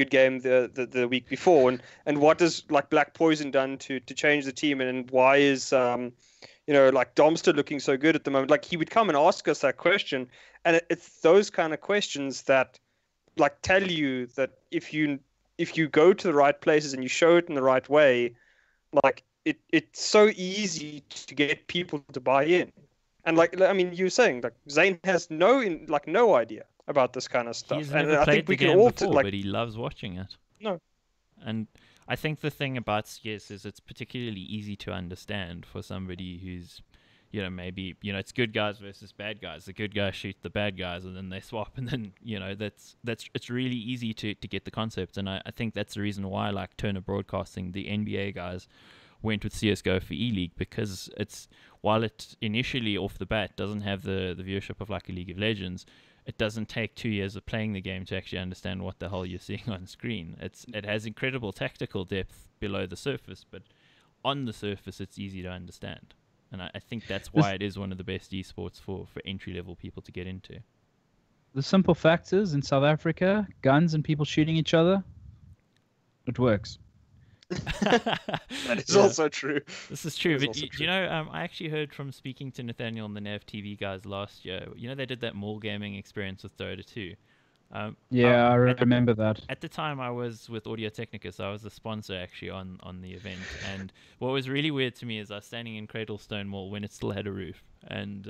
B: game the week before, and what does like Black Poison done to change the team, and why is like Domster looking so good at the moment? Like, he would come and ask us that question, and it's those kind of questions that like tell you that if you go to the right places and you show it in the right way, like it's so easy to get people to buy in. And like, I mean, you were saying like Zane has no idea about this kind of stuff.
C: He's
B: and
C: never
B: I
C: played
B: think we
C: the
B: can
C: game
B: all
C: before, but he loves watching it.
B: No.
C: And I think the thing about CS is it's particularly easy to understand for somebody who's, maybe, it's good guys versus bad guys. The good guys shoot the bad guys and then they swap, and then, it's really easy to get the concept. And I think that's the reason why, like Turner Broadcasting, the NBA guys went with CS:GO for E-League, because while it initially off the bat doesn't have the viewership of like a League of Legends, it doesn't take 2 years of playing the game to actually understand what the hell you're seeing on screen. It has incredible tactical depth below the surface, but on the surface it's easy to understand. And I think that's why it is one of the best esports for entry-level people to get into.
A: The simple fact is, in South Africa, guns and people shooting each other, it works.
B: That is also true.
C: This is true. But you know, I actually heard from speaking to Nathaniel and the Nav TV guys last year. You know, they did that mall gaming experience with Dota 2.
A: I remember that.
C: At the time, I was with Audio Technica, so I was the sponsor actually on the event. And what was really weird to me is I was standing in Cradlestone Mall when it still had a roof, and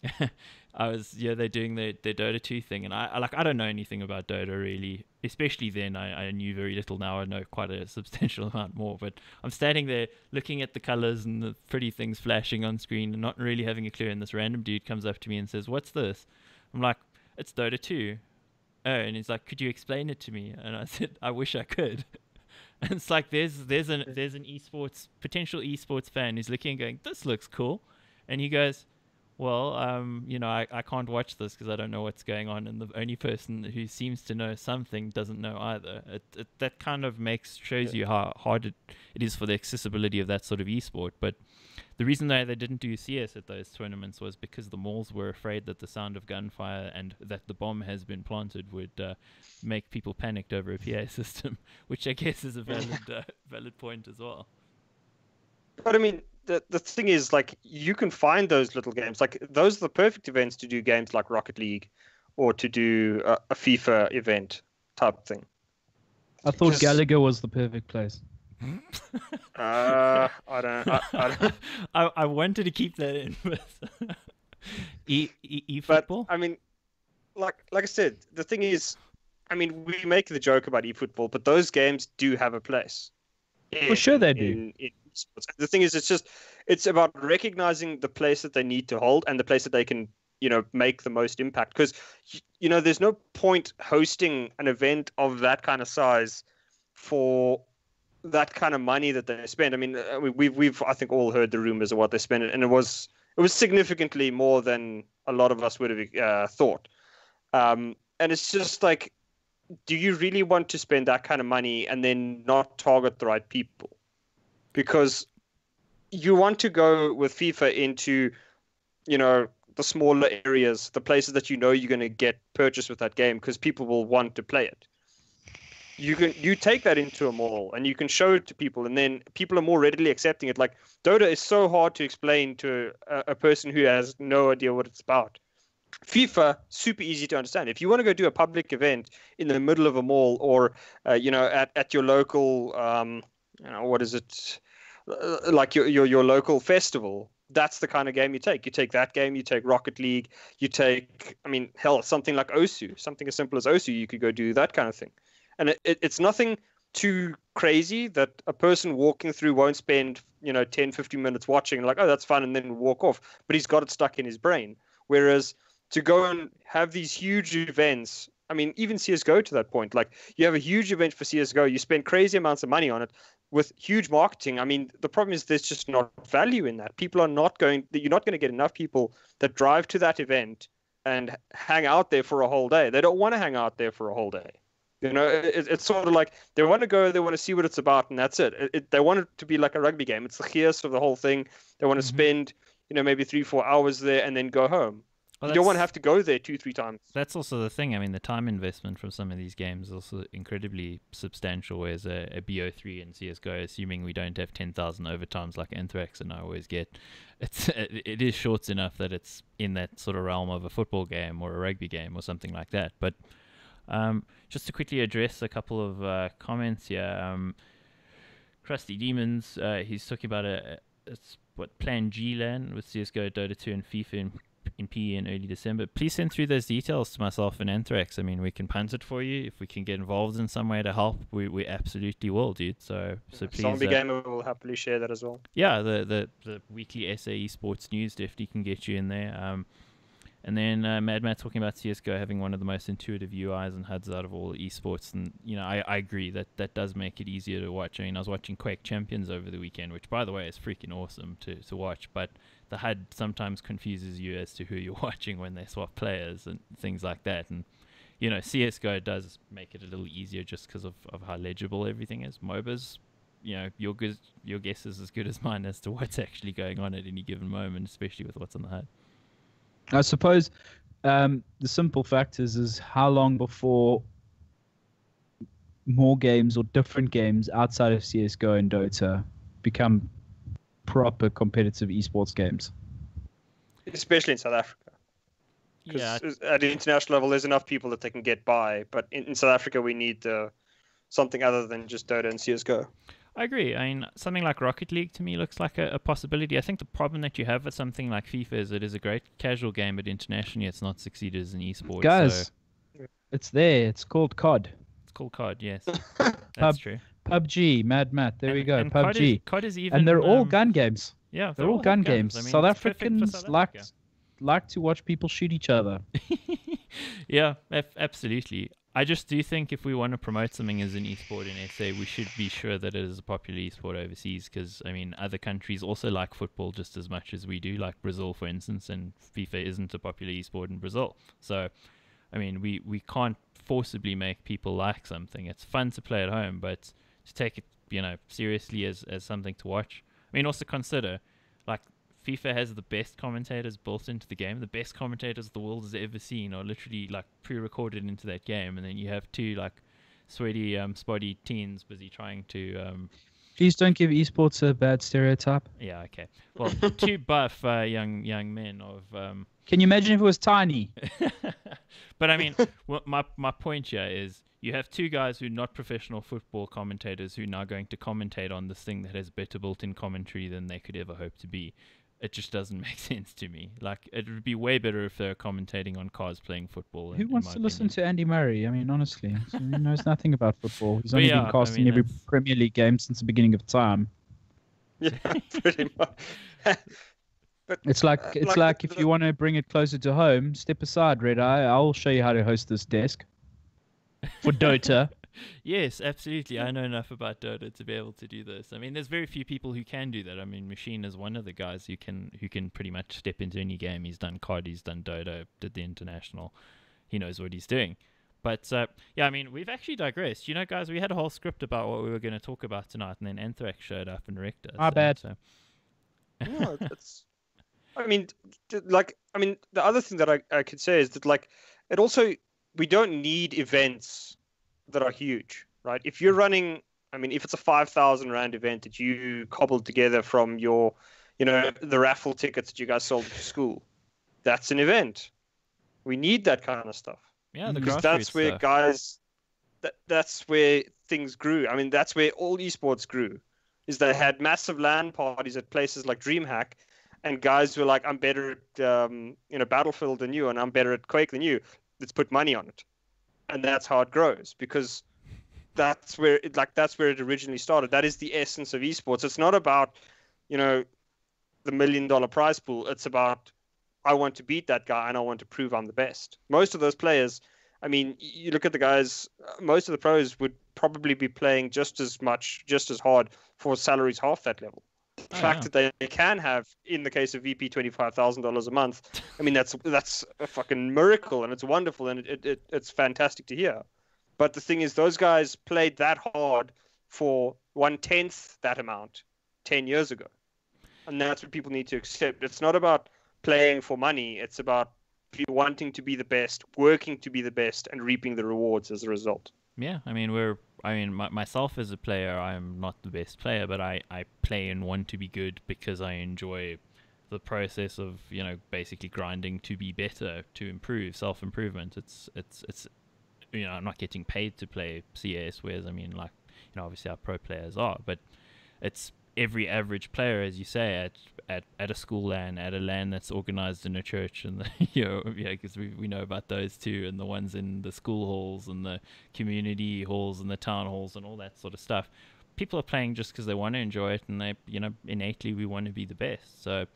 C: they're doing their Dota 2 thing, and I don't know anything about Dota really, especially then. I knew very little. Now I know quite a substantial amount more, but I'm standing there looking at the colors and the pretty things flashing on screen and not really having a clue, and this random dude comes up to me and says, "What's this?" I'm like, "It's Dota 2. Oh, and he's like, "Could you explain it to me?" And I said, "I wish I could." And it's like there's an potential esports fan who's looking and going, "This looks cool," and he goes, "Well, I can't watch this because I don't know what's going on," and the only person who seems to know something doesn't know either. That kind of shows you how hard it is for the accessibility of that sort of esport. But the reason they didn't do CS at those tournaments was because the malls were afraid that the sound of gunfire and that the bomb has been planted would make people panicked over a PA system, which I guess is a valid point as well.
B: But I mean, the thing is, like, you can find those little games. Like, those are the perfect events to do games like Rocket League or to do a FIFA event type thing.
A: I thought Gallagher was the perfect place.
B: I don't.
C: I wanted to keep that in, but
B: But
C: eFootball.
B: I mean, like I said, the thing is, I mean, we make the joke about eFootball, but those games do have a place.
A: For sure they do.
B: In esports. The thing is, it's about recognizing the place that they need to hold and the place that they can, make the most impact. Because, there's no point hosting an event of that kind of size for that kind of money that they spend. I mean, we've I think all heard the rumors of what they spent, and it was significantly more than a lot of us would have thought. And it's just like, do you really want to spend that kind of money and then not target the right people? Because you want to go with FIFA into, the smaller areas, the places that you're going to get purchased with that game because people will want to play it. You take that into a mall and you can show it to people, and then people are more readily accepting it. Like, Dota is so hard to explain to a person who has no idea what it's about. FIFA, super easy to understand. If you want to go do a public event in the middle of a mall or, at your local, what is it, like your local festival, that's the kind of game you take. You take that game, you take Rocket League, you take, I mean, hell, something like OSU, something as simple as OSU, you could go do that kind of thing. And it's nothing too crazy that a person walking through won't spend, 10, 15 minutes watching, like, oh, that's fun, and then walk off. But he's got it stuck in his brain. Whereas to go and have these huge events, I mean, even CSGO to that point, like, you have a huge event for CSGO, you spend crazy amounts of money on it with huge marketing. I mean, the problem is there's just not value in that. You're not going to get enough people that drive to that event and hang out there for a whole day. They don't want to hang out there for a whole day. It's sort of like they want to go, they want to see what it's about, and that's it. They want it to be like a rugby game. It's the gears of the whole thing. They want to spend, maybe 3-4 hours there and then go home. Well, you don't want to have to go there 2-3 times.
C: That's also the thing. I mean, the time investment from some of these games is also incredibly substantial, whereas a BO3 and CSGO, assuming we don't have 10,000 overtimes like Anthrax and I always get, it is short enough that it's in that sort of realm of a football game or a rugby game or something like that. But just to quickly address a couple of comments here. Krusty Demons, he's talking about Plan G LAN with CSGO, Dota 2 and FIFA in PE in early December. Please send through those details to myself and Anthrax. I mean, we can punt it for you. If we can get involved in some way to help, we absolutely will, dude. So please.
B: Zombie Gamer will happily share that as well.
C: Yeah, the weekly SA Esports news definitely can get you in there. And then Mad Matt talking about CSGO having one of the most intuitive UIs and HUDs out of all esports. And, I agree that does make it easier to watch. I mean, I was watching Quake Champions over the weekend, which, by the way, is freaking awesome to watch. But the HUD sometimes confuses you as to who you're watching when they swap players and things like that. And, CSGO does make it a little easier just because of how legible everything is. MOBAs, your guess is as good as mine as to what's actually going on at any given moment, especially with what's on the HUD.
A: I suppose the simple fact is how long before more games or different games outside of CSGO and Dota become proper competitive esports games.
B: Especially in South Africa.
C: Yeah.
B: Because at the international level, there's enough people that they can get by. But in South Africa, we need something other than just Dota and CSGO.
C: I agree. I mean, something like Rocket League to me looks like a possibility. I think the problem that you have with something like FIFA is it is a great casual game, but internationally it's not succeeded as an esport.
A: Guys, it's there. It's called COD.
C: It's called COD, yes. That's true.
A: PUBG, Mad Matt. There we go.
C: And
A: PUBG.
C: COD is even,
A: and they're all gun games.
C: Yeah,
A: they're all gun games.
C: I mean,
A: South
C: it's perfect for
A: Africans
C: South Africa.
A: like to watch people shoot each other.
C: Yeah, absolutely. I just do think if we want to promote something as an esport in SA, we should be sure that it is a popular esport overseas because, I mean, other countries also like football just as much as we do, like Brazil, for instance, and FIFA isn't a popular esport in Brazil. So, I mean, we can't forcibly make people like something. It's fun to play at home, but to take it, seriously as something to watch. I mean, also consider, like, FIFA has the best commentators built into the game. The best commentators the world has ever seen are literally like pre-recorded into that game, and then you have two like sweaty, spotty teens busy trying to.
A: Please don't give esports a bad stereotype.
C: Yeah, okay. Well, two buff young men of.
A: Can you imagine if it was tiny?
C: But I mean, my point here is you have two guys who are not professional football commentators who are now going to commentate on this thing that has better built-in commentary than they could ever hope to be. It just doesn't make sense to me. Like, it would be way better if they're commentating on cars playing football.
A: Who wants to listen to Andy Murray? I mean, honestly, he knows nothing about football. He's only been casting every Premier League game since the beginning of time.
B: Yeah, pretty much. But
A: it's like if you want to bring it closer to home, step aside, Red Eye. I'll show you how to host this desk for Dota.
C: Yes, absolutely. I know enough about Dota to be able to do this. I mean, there's very few people who can do that. I mean, Machine is one of the guys who can pretty much step into any game. He's done COD, he's done Dota, did the International. He knows what he's doing. But, yeah, I mean, we've actually digressed. Guys, we had a whole script about what we were going to talk about tonight, and then Anthrax showed up and wrecked us.
A: My bad.
C: So.
B: No, that's... the other thing that I could say is that, like, it also... We don't need events that are huge, right? If you're running, if it's a 5,000 Rand event that you cobbled together from your, the raffle tickets that you guys sold at your school, that's an event. We need that kind of stuff.
C: Yeah, the
B: because
C: grassroots
B: that's where
C: stuff.
B: guys, that's where things grew. I mean, that's where all esports grew, is they had massive LAN parties at places like DreamHack, and guys were like, I'm better at, Battlefield than you, and I'm better at Quake than you. Let's put money on it. And that's how it grows, because that's where it originally started. That is the essence of esports. It's not about, the $1 million prize pool. It's about, I want to beat that guy and I want to prove I'm the best. Most of those players, you look at the guys, most of the pros would probably be playing just as hard for salaries half that level. The fact that they can have, in the case of VP, $25,000 a month, that's a fucking miracle, and it's wonderful, and it's fantastic to hear. But the thing is, those guys played that hard for 1/10 that amount 10 years ago. And that's what people need to accept. It's not about playing for money. It's about wanting to be the best, working to be the best, and reaping the rewards as a result.
C: Yeah, myself as a player, I'm not the best player, but I play and want to be good because I enjoy the process of, basically grinding to be better, to improve, self-improvement. It's I'm not getting paid to play CS, whereas, obviously our pro players are, but it's every average player, as you say, at a school LAN, at a LAN that's organized in a church, and because we know about those too, and the ones in the school halls and the community halls and the town halls and all that sort of stuff. People are playing just because they want to enjoy it, and they, innately we want to be the best. So,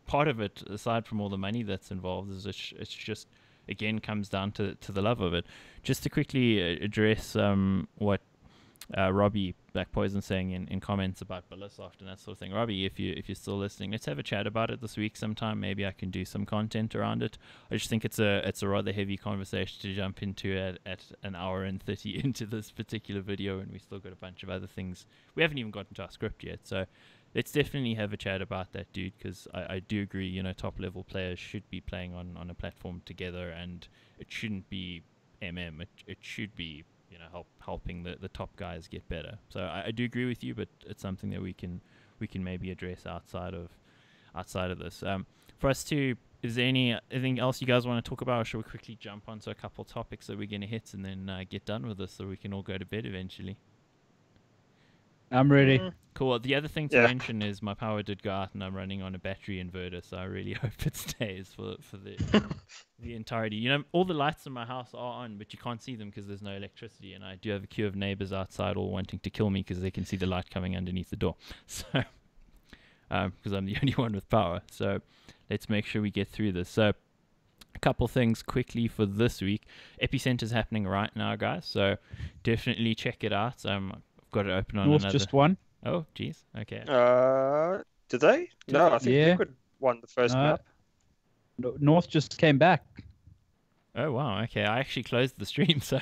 C: part of it, aside from all the money that's involved, is it's just again comes down to the love of it. Just to quickly address what Robbie Black Poison saying in comments about Billisoft and that sort of thing. Robbie, if you're still listening, let's have a chat about it this week sometime. Maybe I can do some content around it. I just think it's a rather heavy conversation to jump into at an hour and 30 into this particular video, and we still got a bunch of other things. We haven't even gotten to our script yet, so let's definitely have a chat about that, dude, because I do agree, you know, top level players should be playing on a platform together, and it shouldn't be it should be, you know, helping the top guys get better. So I do agree with you, but it's something that we can maybe address outside of this. For us to, is there anything else you guys want to talk about, or should we quickly jump onto a couple topics that we're going to hit and then get done with this so we can all go to bed eventually?
A: I'm ready.
C: Cool. The other thing to mention is my power did go out and I'm running on a battery inverter, so I really hope it stays for the entirety. You know, all the lights in my house are on, but you can't see them because there's no electricity, and I do have a queue of neighbors outside all wanting to kill me because they can see the light coming underneath the door. So, because I'm the only one with power. So, let's make sure we get through this. So, a couple things quickly for this week. Epicenter is happening right now, guys. So, definitely check it out. Got it open on
A: North
C: another.
A: just won.
C: Oh, jeez. Okay.
B: Did they? No, I think Liquid won the first map.
A: North just came back.
C: Oh wow. Okay, I actually closed the stream, so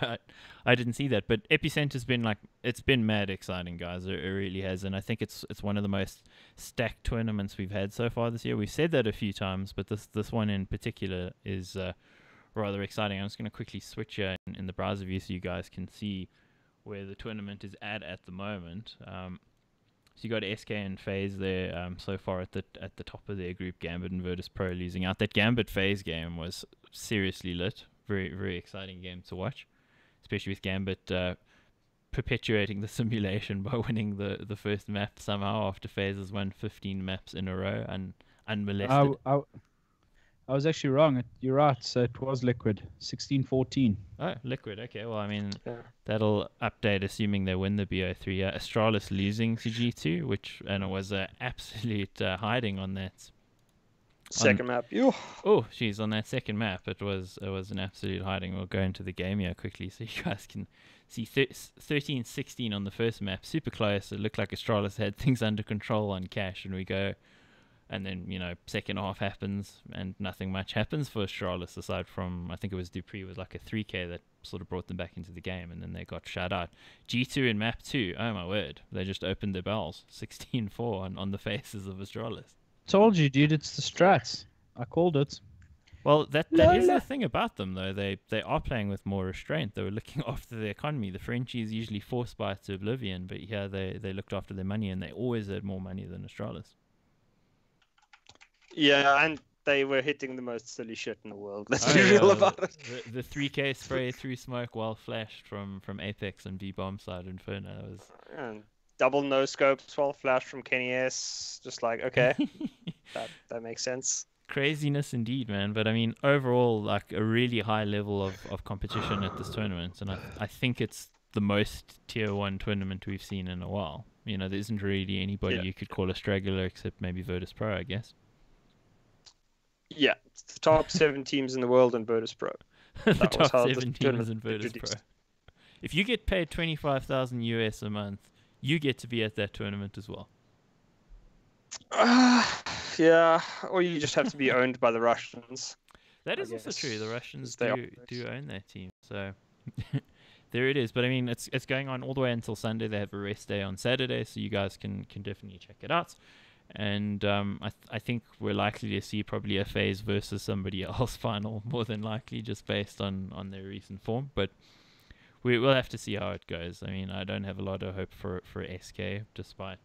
C: I didn't see that. But Epicenter's been it's been mad exciting, guys. It really has, and I think it's one of the most stacked tournaments we've had so far this year. We've said that a few times, but this one in particular is rather exciting. I'm just going to quickly switch here in the browser view so you guys can see where the tournament is at the moment. So you got SK and FaZe there so far at the top of their group. Gambit and Virtus Pro losing out. That Gambit FaZe game was seriously lit. Very, very exciting game to watch, especially with Gambit perpetuating the simulation by winning the first map somehow after FaZe has won 15 maps in a row and unmolested.
A: I was actually wrong. You're right. So it was Liquid, 16-14.
C: Oh, Liquid. Okay. Well, I mean, that'll update assuming they win the BO3. Astralis losing to G2, and it was an absolute hiding on that
B: second map.
C: Oh, geez, on that second map, it was an absolute hiding. We'll go into the game here quickly so you guys can see 13-16 on the first map. Super close. It looked like Astralis had things under control on Cash, and we go. And then, you know, second half happens and nothing much happens for Astralis aside from, I think it was Dupree with like a 3K that sort of brought them back into the game, and then they got shut out. G2 in map 2, oh my word, they just opened their bells. 16-4 on the faces of Astralis.
A: Told you, dude, it's the strats. I called it.
C: Well, that is the thing about them, though. They are playing with more restraint. They were looking after the economy. The Frenchies usually force by to oblivion, but here they looked after their money, and they always had more money than Astralis.
B: Yeah, and they were hitting the most silly shit in the world. Let's be real about it.
C: The 3K spray through smoke while flashed from Apex and V-Bomb side Inferno.
B: And double no scopes while flashed from Kenny S. Just like, okay, that makes sense.
C: Craziness indeed, man. But I mean, overall, like a really high level of competition at this tournament, and I think it's the most tier 1 tournament we've seen in a while. You know, there isn't really anybody you could call a straggler except maybe Virtus Pro, I guess.
B: Yeah, it's the top 7 teams in the world in Virtus Pro.
C: The top 7 teams in Virtus Pro. If you get paid $25,000 US a month, you get to be at that tournament as well.
B: Yeah, or you just have to be owned by the Russians.
C: That is also true. The Russians do own their team. So there it is. But I mean, it's going on all the way until Sunday. They have a rest day on Saturday, so you guys can definitely check it out. And I think we're likely to see probably a FaZe versus somebody else final, more than likely, just based on their recent form. But we'll have to see how it goes. I mean, I don't have a lot of hope for SK, despite,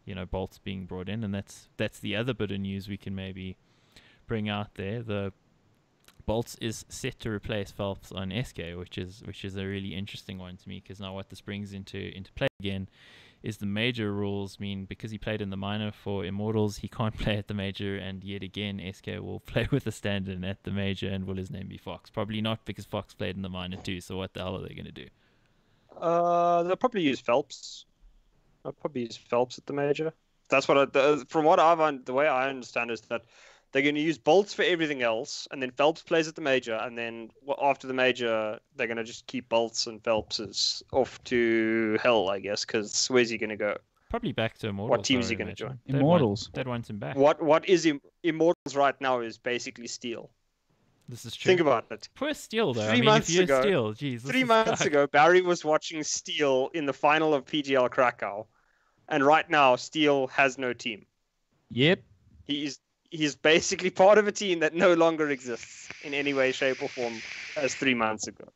C: you know, Bolts being brought in. And that's the other bit of news we can maybe bring out there. The Bolts is set to replace Phelps on SK, which is a really interesting one to me, because now what this brings into play again is the major rules mean because he played in the minor for Immortals, he can't play at the major, and yet again SK will play with the standard at the major, and will his name be Fox? Probably not, because Fox played in the minor too, so what the hell are they going to do?
B: They'll probably use Phelps. I'll probably use Phelps at the major. That's what from what the way I understand is that they're going to use bolts for everything else, and then Phelps plays at the major, and then after the major, they're going to just keep bolts and Phelps off to hell, I guess, because where's he going to go?
C: Probably back to Immortals.
B: What team is he going to join?
A: Immortals.
C: They'd want him back.
B: What is Immortals right now is basically Steel.
C: This is true.
B: Think about it.
C: Poor Steel, though.
B: 3 months
C: if you're
B: ago,
C: Steel, geez,
B: 3 months ago, Barry was watching Steel in the final of PGL Krakow, and right now, Steel has no team.
A: Yep.
B: He's basically part of a team that no longer exists in any way, shape, or form as 3 months ago,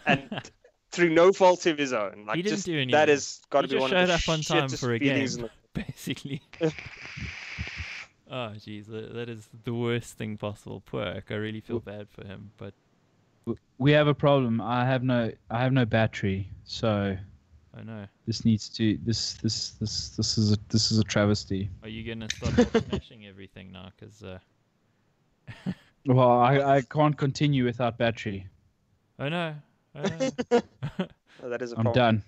B: and through no fault of his own. Like,
C: he didn't do anything.
B: That has got to be one of the
C: showed up on time for a game,
B: the...
C: basically. Oh, jeez, that is the worst thing possible. Poor Eric. I really feel bad for him, but
A: we have a problem. I have no battery, so
C: I know
A: this needs to this is a travesty.
C: Are you gonna start smashing everything now? Because
A: well, I can't continue without battery.
C: I know.
B: That is a
A: I'm
B: problem.
A: done.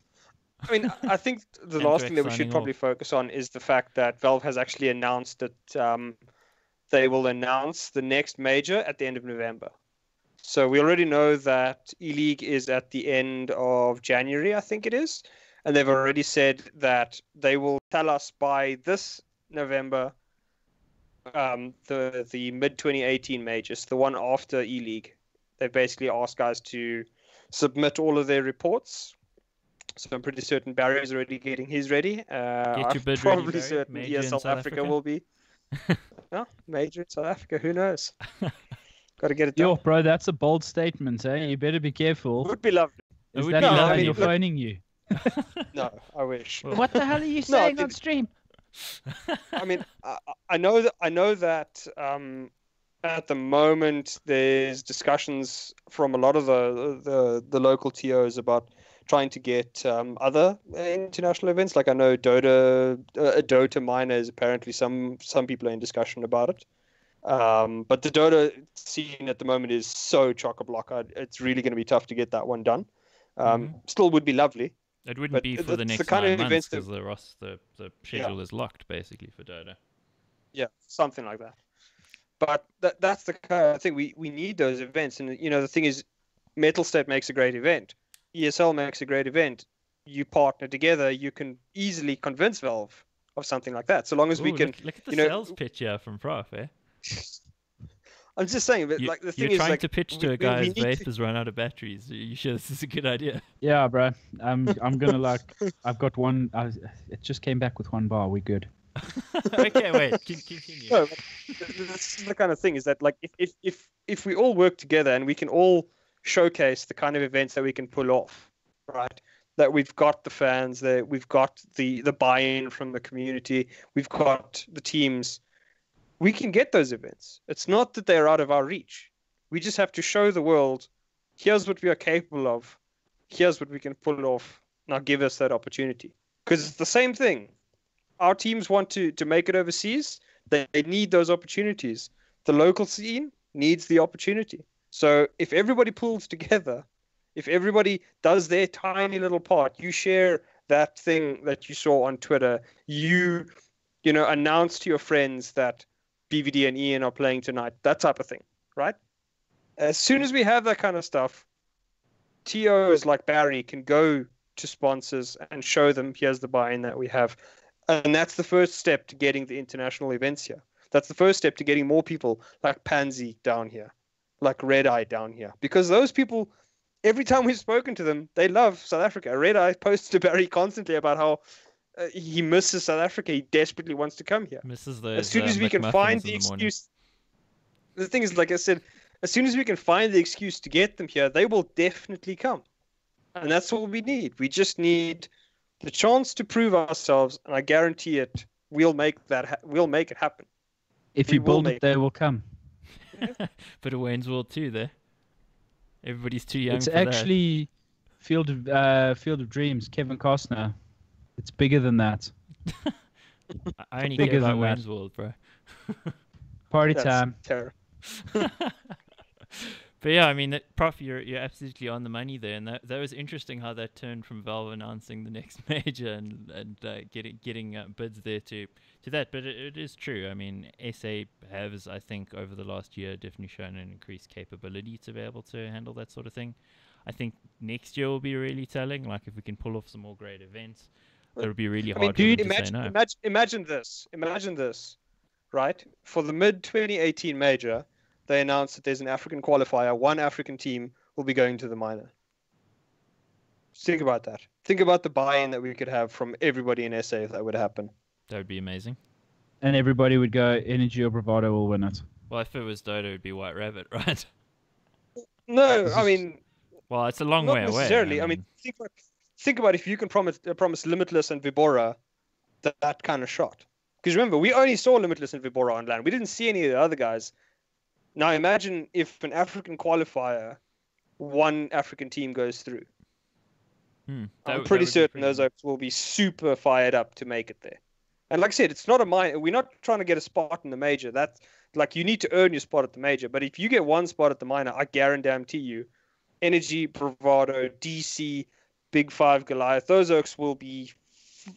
B: I mean, I think the last thing that we should probably focus on is the fact that Valve has actually announced that they will announce the next major at the end of November. So we already know that E-League is at the end of January, I think it is. And they've already said that they will tell us by this November the mid-2018 majors, the one after E-League. They've basically asked guys to submit all of their reports. So I'm pretty certain Barry is already getting his ready.
C: Get your bid
B: probably
C: ready,
B: certain
C: major
B: South Africa will be. No, major in South Africa, who knows? Got to get it done.
A: Yo, bro, that's a bold statement, eh? You better be careful.
B: Would be lovely.
A: Is
C: would
A: that
C: be
A: the
C: lovely.
A: guy you're phoning you?
B: No, I wish.
A: What the hell are you saying on stream?
B: I mean, I know that at the moment there's discussions from a lot of the local TOs about trying to get other international events. Like I know Dota minor is apparently some people are in discussion about it. But the Dota scene at the moment is so chock-a-block. It's really going to be tough to get that one done. Still would be lovely.
C: It wouldn't be for the next
B: kind
C: 9
B: of
C: months because the schedule is locked basically for Dota.
B: Yeah, something like that. But that's the kind of thing we need those events. And the thing is, Metal State makes a great event. ESL makes a great event. You partner together, you can easily convince Valve of something like that. So long as we can,
C: look at the sales pitch here from Prof.
B: I'm just saying, but like the thing
C: you're
B: is,
C: trying
B: like,
C: to pitch to a guy whose vape has run out of batteries. Are you sure this is a good idea?
A: Yeah, bro. I'm gonna I've got one. It just came back with one bar. We good.
C: Okay, wait. Continue.
B: No, this is the kind of thing is that like if we all work together and we can all showcase the kind of events that we can pull off, right? That we've got the fans, that we've got the buy-in from the community, we've got the teams. We can get those events. It's not that they're out of our reach. We just have to show the world, here's what we are capable of. Here's what we can pull off. Now give us that opportunity. Because it's the same thing. Our teams want to make it overseas. They need those opportunities. The local scene needs the opportunity. So if everybody pulls together, if everybody does their tiny little part, you share that thing that you saw on Twitter, you announce to your friends that BVD and Ian are playing tonight, that type of thing, right? As soon as we have that kind of stuff, TOs like Barry can go to sponsors and show them, here's the buy-in that we have. And that's the first step to getting the international events here. That's the first step to getting more people like Pansy down here, like Red Eye down here. Because those people, every time we've spoken to them, they love South Africa. Red Eye posts to Barry constantly about how he misses South Africa. He desperately wants to come here.
C: Misses those,
B: as soon as we can find the excuse. The thing is, like I said, as soon as we can find the excuse to get them here, they will definitely come. And that's all we need. We just need the chance to prove ourselves, and I guarantee it, we'll make it happen.
A: If you build it, they will come.
C: But a Wayne's World too, there. Everybody's too young.
A: It's
C: for
A: actually Field of Dreams. Kevin Costner. It's bigger than that.
C: I only care about Wayne's World, bro.
A: Party time.
B: Terror.
C: But yeah, I mean, Prof, you're absolutely on the money there, and that was interesting how that turned from Valve announcing the next major and getting bids there to that. But it is true. I mean, SA has, I think, over the last year definitely shown an increased capability to be able to handle that sort of thing. I think next year will be really telling. Like if we can pull off some more great events, it'll be really hard for them to say no.
B: Imagine this, right? For the mid 2018 major, they announced that there's an African qualifier. One African team will be going to the minor. Think about that. Think about the buy-in that we could have from everybody in SA if that would happen.
C: That would be amazing.
A: And everybody would go, Energy or Bravado will win it.
C: Well, if it was Dota, it would be White Rabbit, right?
B: No, I mean...
C: Well, it's a long way away.
B: Not necessarily. I mean, think about if you can promise Limitless and Vibora that kind of shot. Because remember, we only saw Limitless and Vibora on LAN. We didn't see any of the other guys. Now imagine if an African qualifier, one African team goes through. I'm pretty certain those oaks will be super fired up to make it there. And like I said, it's not a minor. We're not trying to get a spot in the major. That's like you need to earn your spot at the major. But if you get one spot at the minor, I guarantee you, Energy, Bravado, DC, Big Five, Goliath, those oaks will be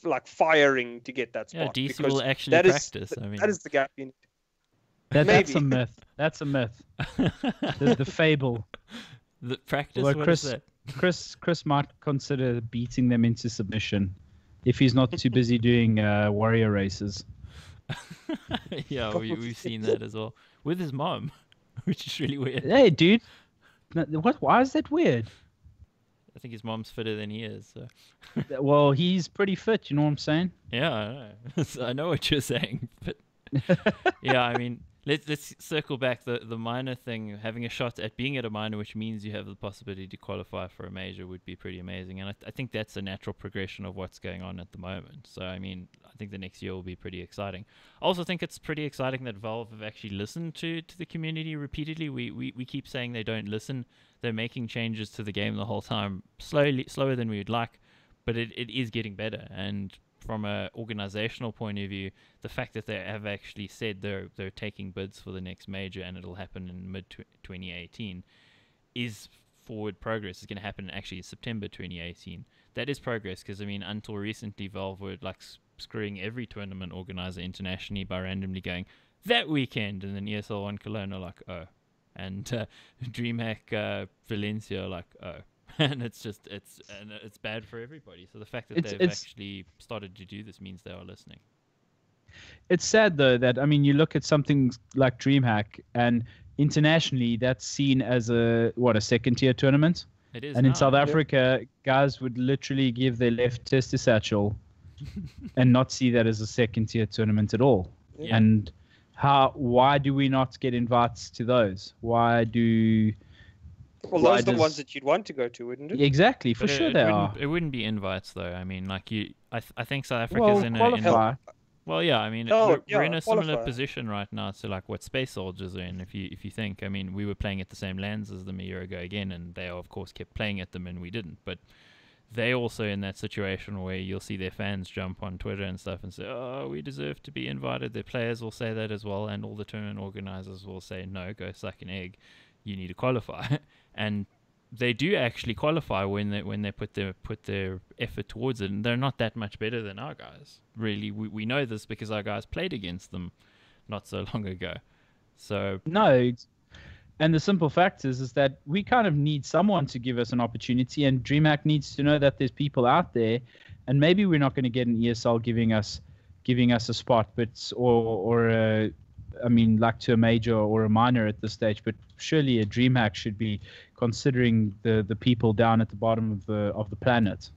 B: like firing to get that spot.
C: Yeah, DC will actually practice. I mean,
B: that is the gap you need.
A: That's a myth. That's a myth. the fable.
C: The practice.
A: Well,
C: what is that?
A: Chris might consider beating them into submission if he's not too busy doing warrior races.
C: Yeah, we've seen that as well with his mom, which is really weird.
A: Hey, dude. What? Why is that weird?
C: I think his mom's fitter than he is. So.
A: Well, he's pretty fit. You know what I'm saying?
C: Yeah, I know. I know what you're saying, but yeah, I mean, let's circle back the minor thing. Having a shot at being at a minor, which means you have the possibility to qualify for a major, would be pretty amazing. And I think that's a natural progression of what's going on at the moment. So I mean, I think the next year will be pretty exciting. I also think it's pretty exciting that Valve have actually listened to the community repeatedly. We keep saying they don't listen. They're making changes to the game the whole time, slower than we would like, but it is getting better. And from an organizational point of view, the fact that they have actually said they're taking bids for the next major and it'll happen in mid 2018 is forward progress. It's going to happen actually in September 2018. That is progress because, I mean, until recently, Valve were like screwing every tournament organizer internationally by randomly going that weekend, and then ESL One Cologne are like, oh. And DreamHack Valencia are like, oh. And it's bad for everybody. So the fact that they've actually started to do this means they are listening.
A: It's sad though that, I mean, you look at something like DreamHack, and internationally that's seen as a second tier tournament.
C: It is.
A: And in South Africa, guys would literally give their left tester satchel and not see that as a second tier tournament at all.
C: Yeah.
A: And why do we not get invites to those? Well, those
B: are the ones that you'd want to go to, wouldn't it?
A: Exactly, for sure they are.
C: It wouldn't be invites though. I mean, like I think South Africa's in a well, yeah. I mean, we're in a similar position right now to like what Space Soldiers are in. If you think, I mean, we were playing at the same lands as them a year ago again, and they of course kept playing at them, and we didn't. But they also in that situation where you'll see their fans jump on Twitter and stuff and say, "Oh, we deserve to be invited." Their players will say that as well, and all the tournament organizers will say, "No, go suck an egg. You need to qualify." And they do actually qualify when they put their effort towards it, and they're not that much better than our guys. Really, we know this because our guys played against them not so long ago. So
A: no, and the simple fact is that we kind of need someone to give us an opportunity, and DreamHack needs to know that there's people out there, and maybe we're not going to get an ESL giving us a spot, but I mean, like to a major or a minor at this stage, but surely a DreamHack should be considering the people down at the bottom of the planet.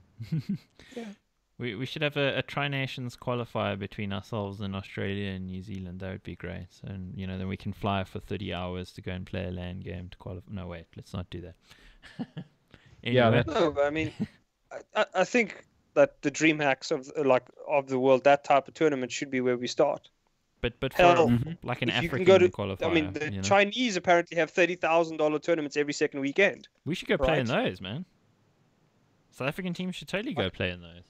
B: Yeah.
C: We should have a Tri-Nations qualifier between ourselves and Australia and New Zealand. That would be great. And, you know, then we can fly for 30 hours to go and play a LAN game to qualify. No, wait, let's not do that. Anyway.
A: Yeah.
B: No, but I mean, I think that the DreamHacks of the world, that type of tournament should be where we start.
C: But for like an African qualifier.
B: I mean, the Chinese apparently have $30,000 tournaments every second weekend.
C: We should go play in those, man. South African teams should totally go play in those.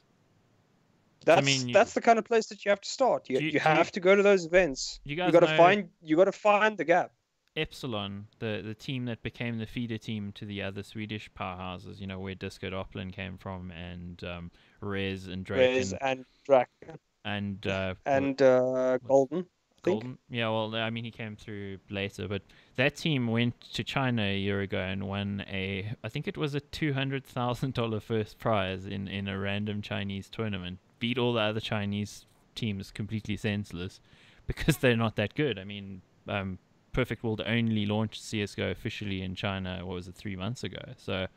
B: That's the kind of place that you have to start. You have to go to those events. You got to find the gap.
C: Epsilon, the team that became the feeder team to the other Swedish powerhouses, you know, where Disco Doppelin came from, and Rez and Drake
B: Rez and Drac
C: and
B: and Golden. I think.
C: Golden. Yeah, well, I mean, he came through later, but that team went to China a year ago and won I think it was a $200,000 first prize in a random Chinese tournament. Beat all the other Chinese teams completely senseless because they're not that good. I mean, Perfect World only launched CS:GO officially in China, what was it, 3 months ago? So, I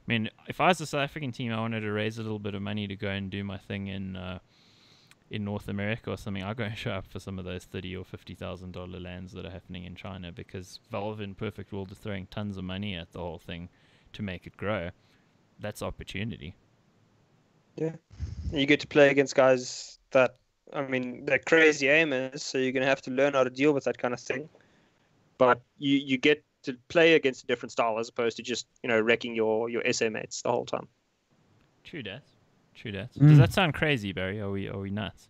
C: mean, if I was a South African team, I wanted to raise a little bit of money to go and do my thing in North America or something. I'll go and show up for some of those $30,000 or $50,000 lands that are happening in China, because Valve and Perfect World are throwing tons of money at the whole thing to make it grow. That's opportunity.
B: Yeah, you get to play against guys that, I mean, they're crazy aimers, so you're gonna have to learn how to deal with that kind of thing. But you get to play against a different style as opposed to just, you know, wrecking your SA mates the whole time.
C: True that. Does that sound crazy, Barry? Are we nuts?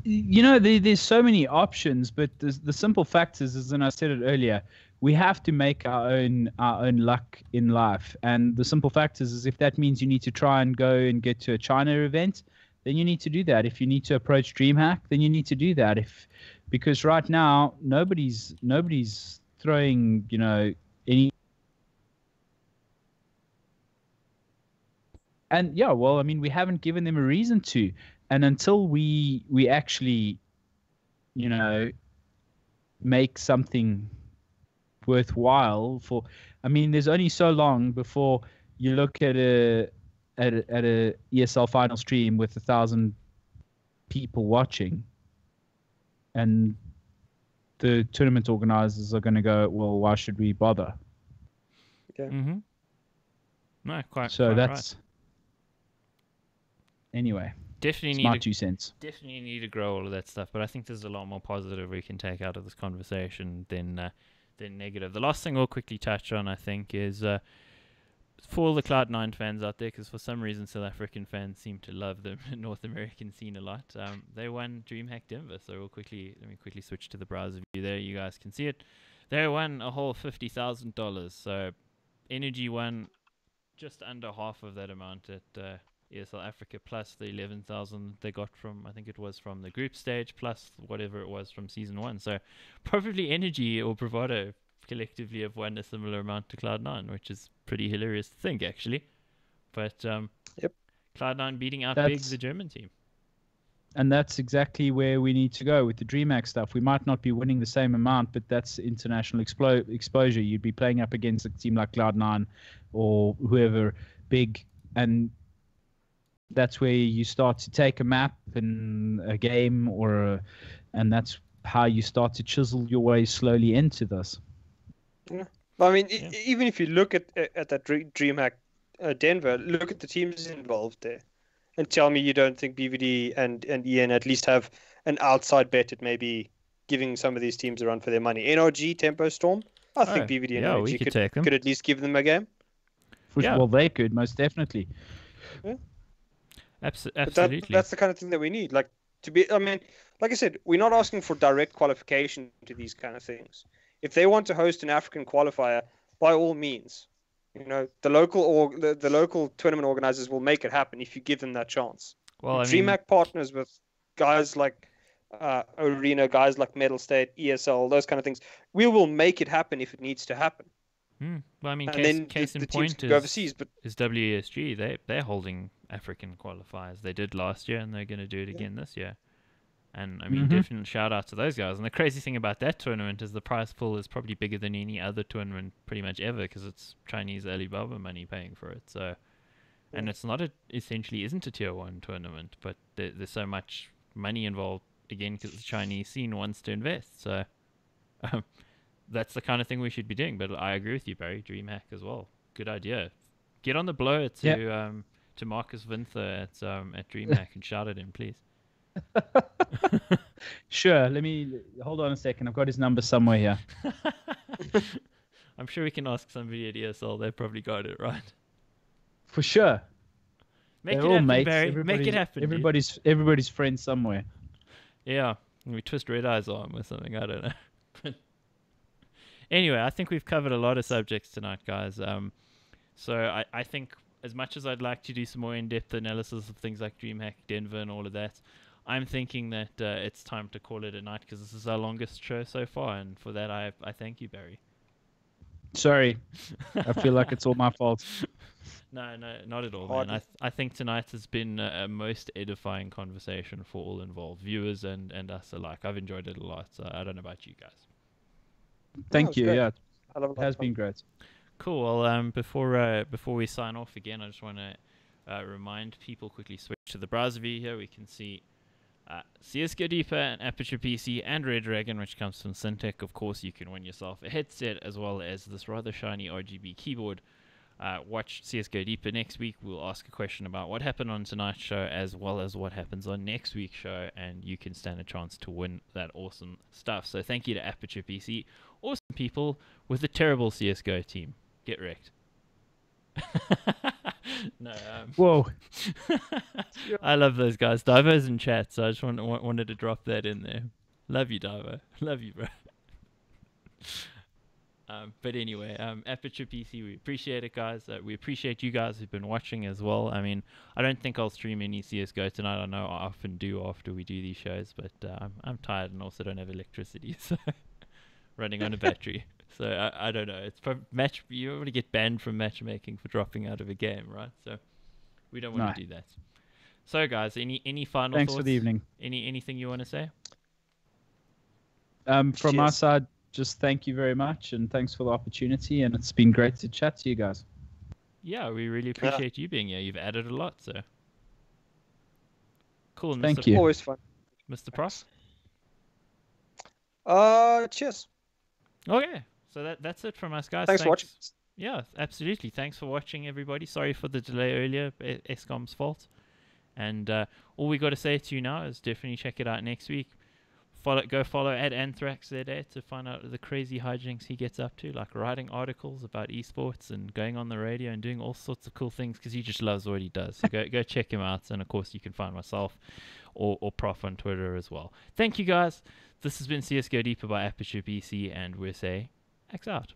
A: You know, there's so many options, but the simple fact is, and I said it earlier, we have to make our own luck in life. And the simple fact is if that means you need to try and go and get to a China event, then you need to do that. If you need to approach DreamHack, then you need to do that. Because right now nobody's throwing, you know, any. And yeah, well, I mean, we haven't given them a reason to, and until we actually, you know, make something worthwhile for. I mean, there's only so long before you look at a ESL final stream with 1,000 people watching, and the tournament organizers are going to go, well, why should we bother?
B: Yeah.
C: Mm-hmm. No, quite.
A: So
C: quite
A: that's.
C: right.
A: Anyway,
C: Definitely
A: my 2 cents.
C: Definitely need to grow all of that stuff, but I think there's a lot more positive we can take out of this conversation than negative. The last thing we'll quickly touch on, I think, is for all the Cloud9 fans out there, because for some reason South African fans seem to love the North American scene a lot. They won DreamHack Denver, so let me quickly switch to the browser view there. You guys can see it. They won a whole $50,000. So Energy won just under half of that amount at ESL Africa, plus the 11,000 they got from, I think it was from the group stage, plus whatever it was from season 1. So probably Energy or Bravado collectively have won a similar amount to Cloud9, which is pretty hilarious to think, actually. But
B: Yep.
C: Cloud9 beating out big the German team.
A: And that's exactly where we need to go with the DreamHack stuff. We might not be winning the same amount, but that's international exposure. You'd be playing up against a team like Cloud9 or whoever big, and that's where you start to take a map and a game, and that's how you start to chisel your way slowly into this.
B: Yeah. I mean, even if you look at that DreamHack Denver, look at the teams involved there, and tell me you don't think BVD and EN at least have an outside bet at maybe giving some of these teams a run for their money. NRG, Tempo Storm, I think BVD and NRG could at least give them a game.
A: Well, they could, most definitely.
B: Yeah.
C: Absolutely.
B: That's the kind of thing that we need. Like, to be, I mean, like I said, we're not asking for direct qualification to these kind of things. If they want to host an African qualifier, by all means, you know, the local tournament organizers will make it happen if you give them that chance.
C: Well,
B: DreamHack partners with guys like Arena, guys like Metal State, ESL, those kind of things. We will make it happen if it needs to happen.
C: Well, I mean,
B: case in point is overseas, but
C: is WESG. They're holding African qualifiers. They did last year, and they're going to do it again this year. And I mean, definite shout out to those guys. And the crazy thing about that tournament is the prize pool is probably bigger than any other tournament pretty much ever, because it's Chinese Alibaba money paying for it. So, and it's not essentially isn't a tier 1 tournament, but there's so much money involved again because the Chinese scene wants to invest. So, that's the kind of thing we should be doing. But I agree with you, Barry. DreamHack as well. Good idea. Get on the blower to Marcus Vinther at DreamHack and shout at him, please.
A: Sure. Let me hold on a second. I've got his number somewhere here.
C: I'm sure we can ask somebody at ESL. They probably got it right.
A: For sure.
C: Make it happen, mates. Barry. Make it happen.
A: Everybody's friend somewhere.
C: Yeah. We twist Red Eye's arm or something. I don't know. Anyway, I think we've covered a lot of subjects tonight, guys. So I think as much as I'd like to do some more in-depth analysis of things like DreamHack Denver and all of that, I'm thinking that it's time to call it a night because this is our longest show so far, and for that I thank you, Barry.
A: Sorry, I feel like it's all my fault.
C: No, not at all, man.
B: Hardly.
C: I think tonight has been a most edifying conversation for all involved, viewers and us alike. I've enjoyed it a lot. So I don't know about you guys.
A: Thank
B: it's
A: you.
B: great.
A: Yeah,
B: I love
A: it has been great.
C: Cool. Well, before we sign off again, I just want to remind people, quickly switch to the browser view here. We can see CSGO Deeper and Aperture PC and Red Dragon, which comes from Syntec. Of course, you can win yourself a headset as well as this rather shiny RGB keyboard. Watch CSGO Deeper next week. We'll ask a question about what happened on tonight's show as well as what happens on next week's show, and you can stand a chance to win that awesome stuff. So thank you to Aperture PC. Awesome people with a terrible CSGO team. Get wrecked. No,
A: Whoa.
C: I love those guys. Divo's in chat, so I just wanted to drop that in there. Love you, Divo. Love you, bro. But anyway, Aperture PC, we appreciate it, guys. We appreciate you guys who've been watching as well. I mean, I don't think I'll stream any CSGO tonight. I know I often do after we do these shows, but I'm tired and also don't have electricity, so running on a battery. So I don't know. It's you don't want to get banned from matchmaking for dropping out of a game, right? So we don't want to do that. So guys, any final
A: Thanks
C: thoughts?
A: for the evening.
C: Anything you want to say?
A: From our side, just thank you very much, and thanks for the opportunity. And it's been great to chat to you guys.
C: Yeah, we really appreciate you being here. You've added a lot, so cool.
A: Thank you.
B: Always fun.
C: Mr. Prof.
B: Cheers.
C: Okay, so that's it from us, guys.
B: Thanks for watching.
C: Yeah, absolutely. Thanks for watching, everybody. Sorry for the delay earlier. Escom's fault. And all we got to say to you now is definitely check it out next week. Go follow at Anthrax there to find out the crazy hijinks he gets up to, like writing articles about esports and going on the radio and doing all sorts of cool things because he just loves what he does. So go check him out. And of course, you can find myself or Prof on Twitter as well. Thank you, guys. This has been CSGO Deeper by Aperture PC, and we'll say X out.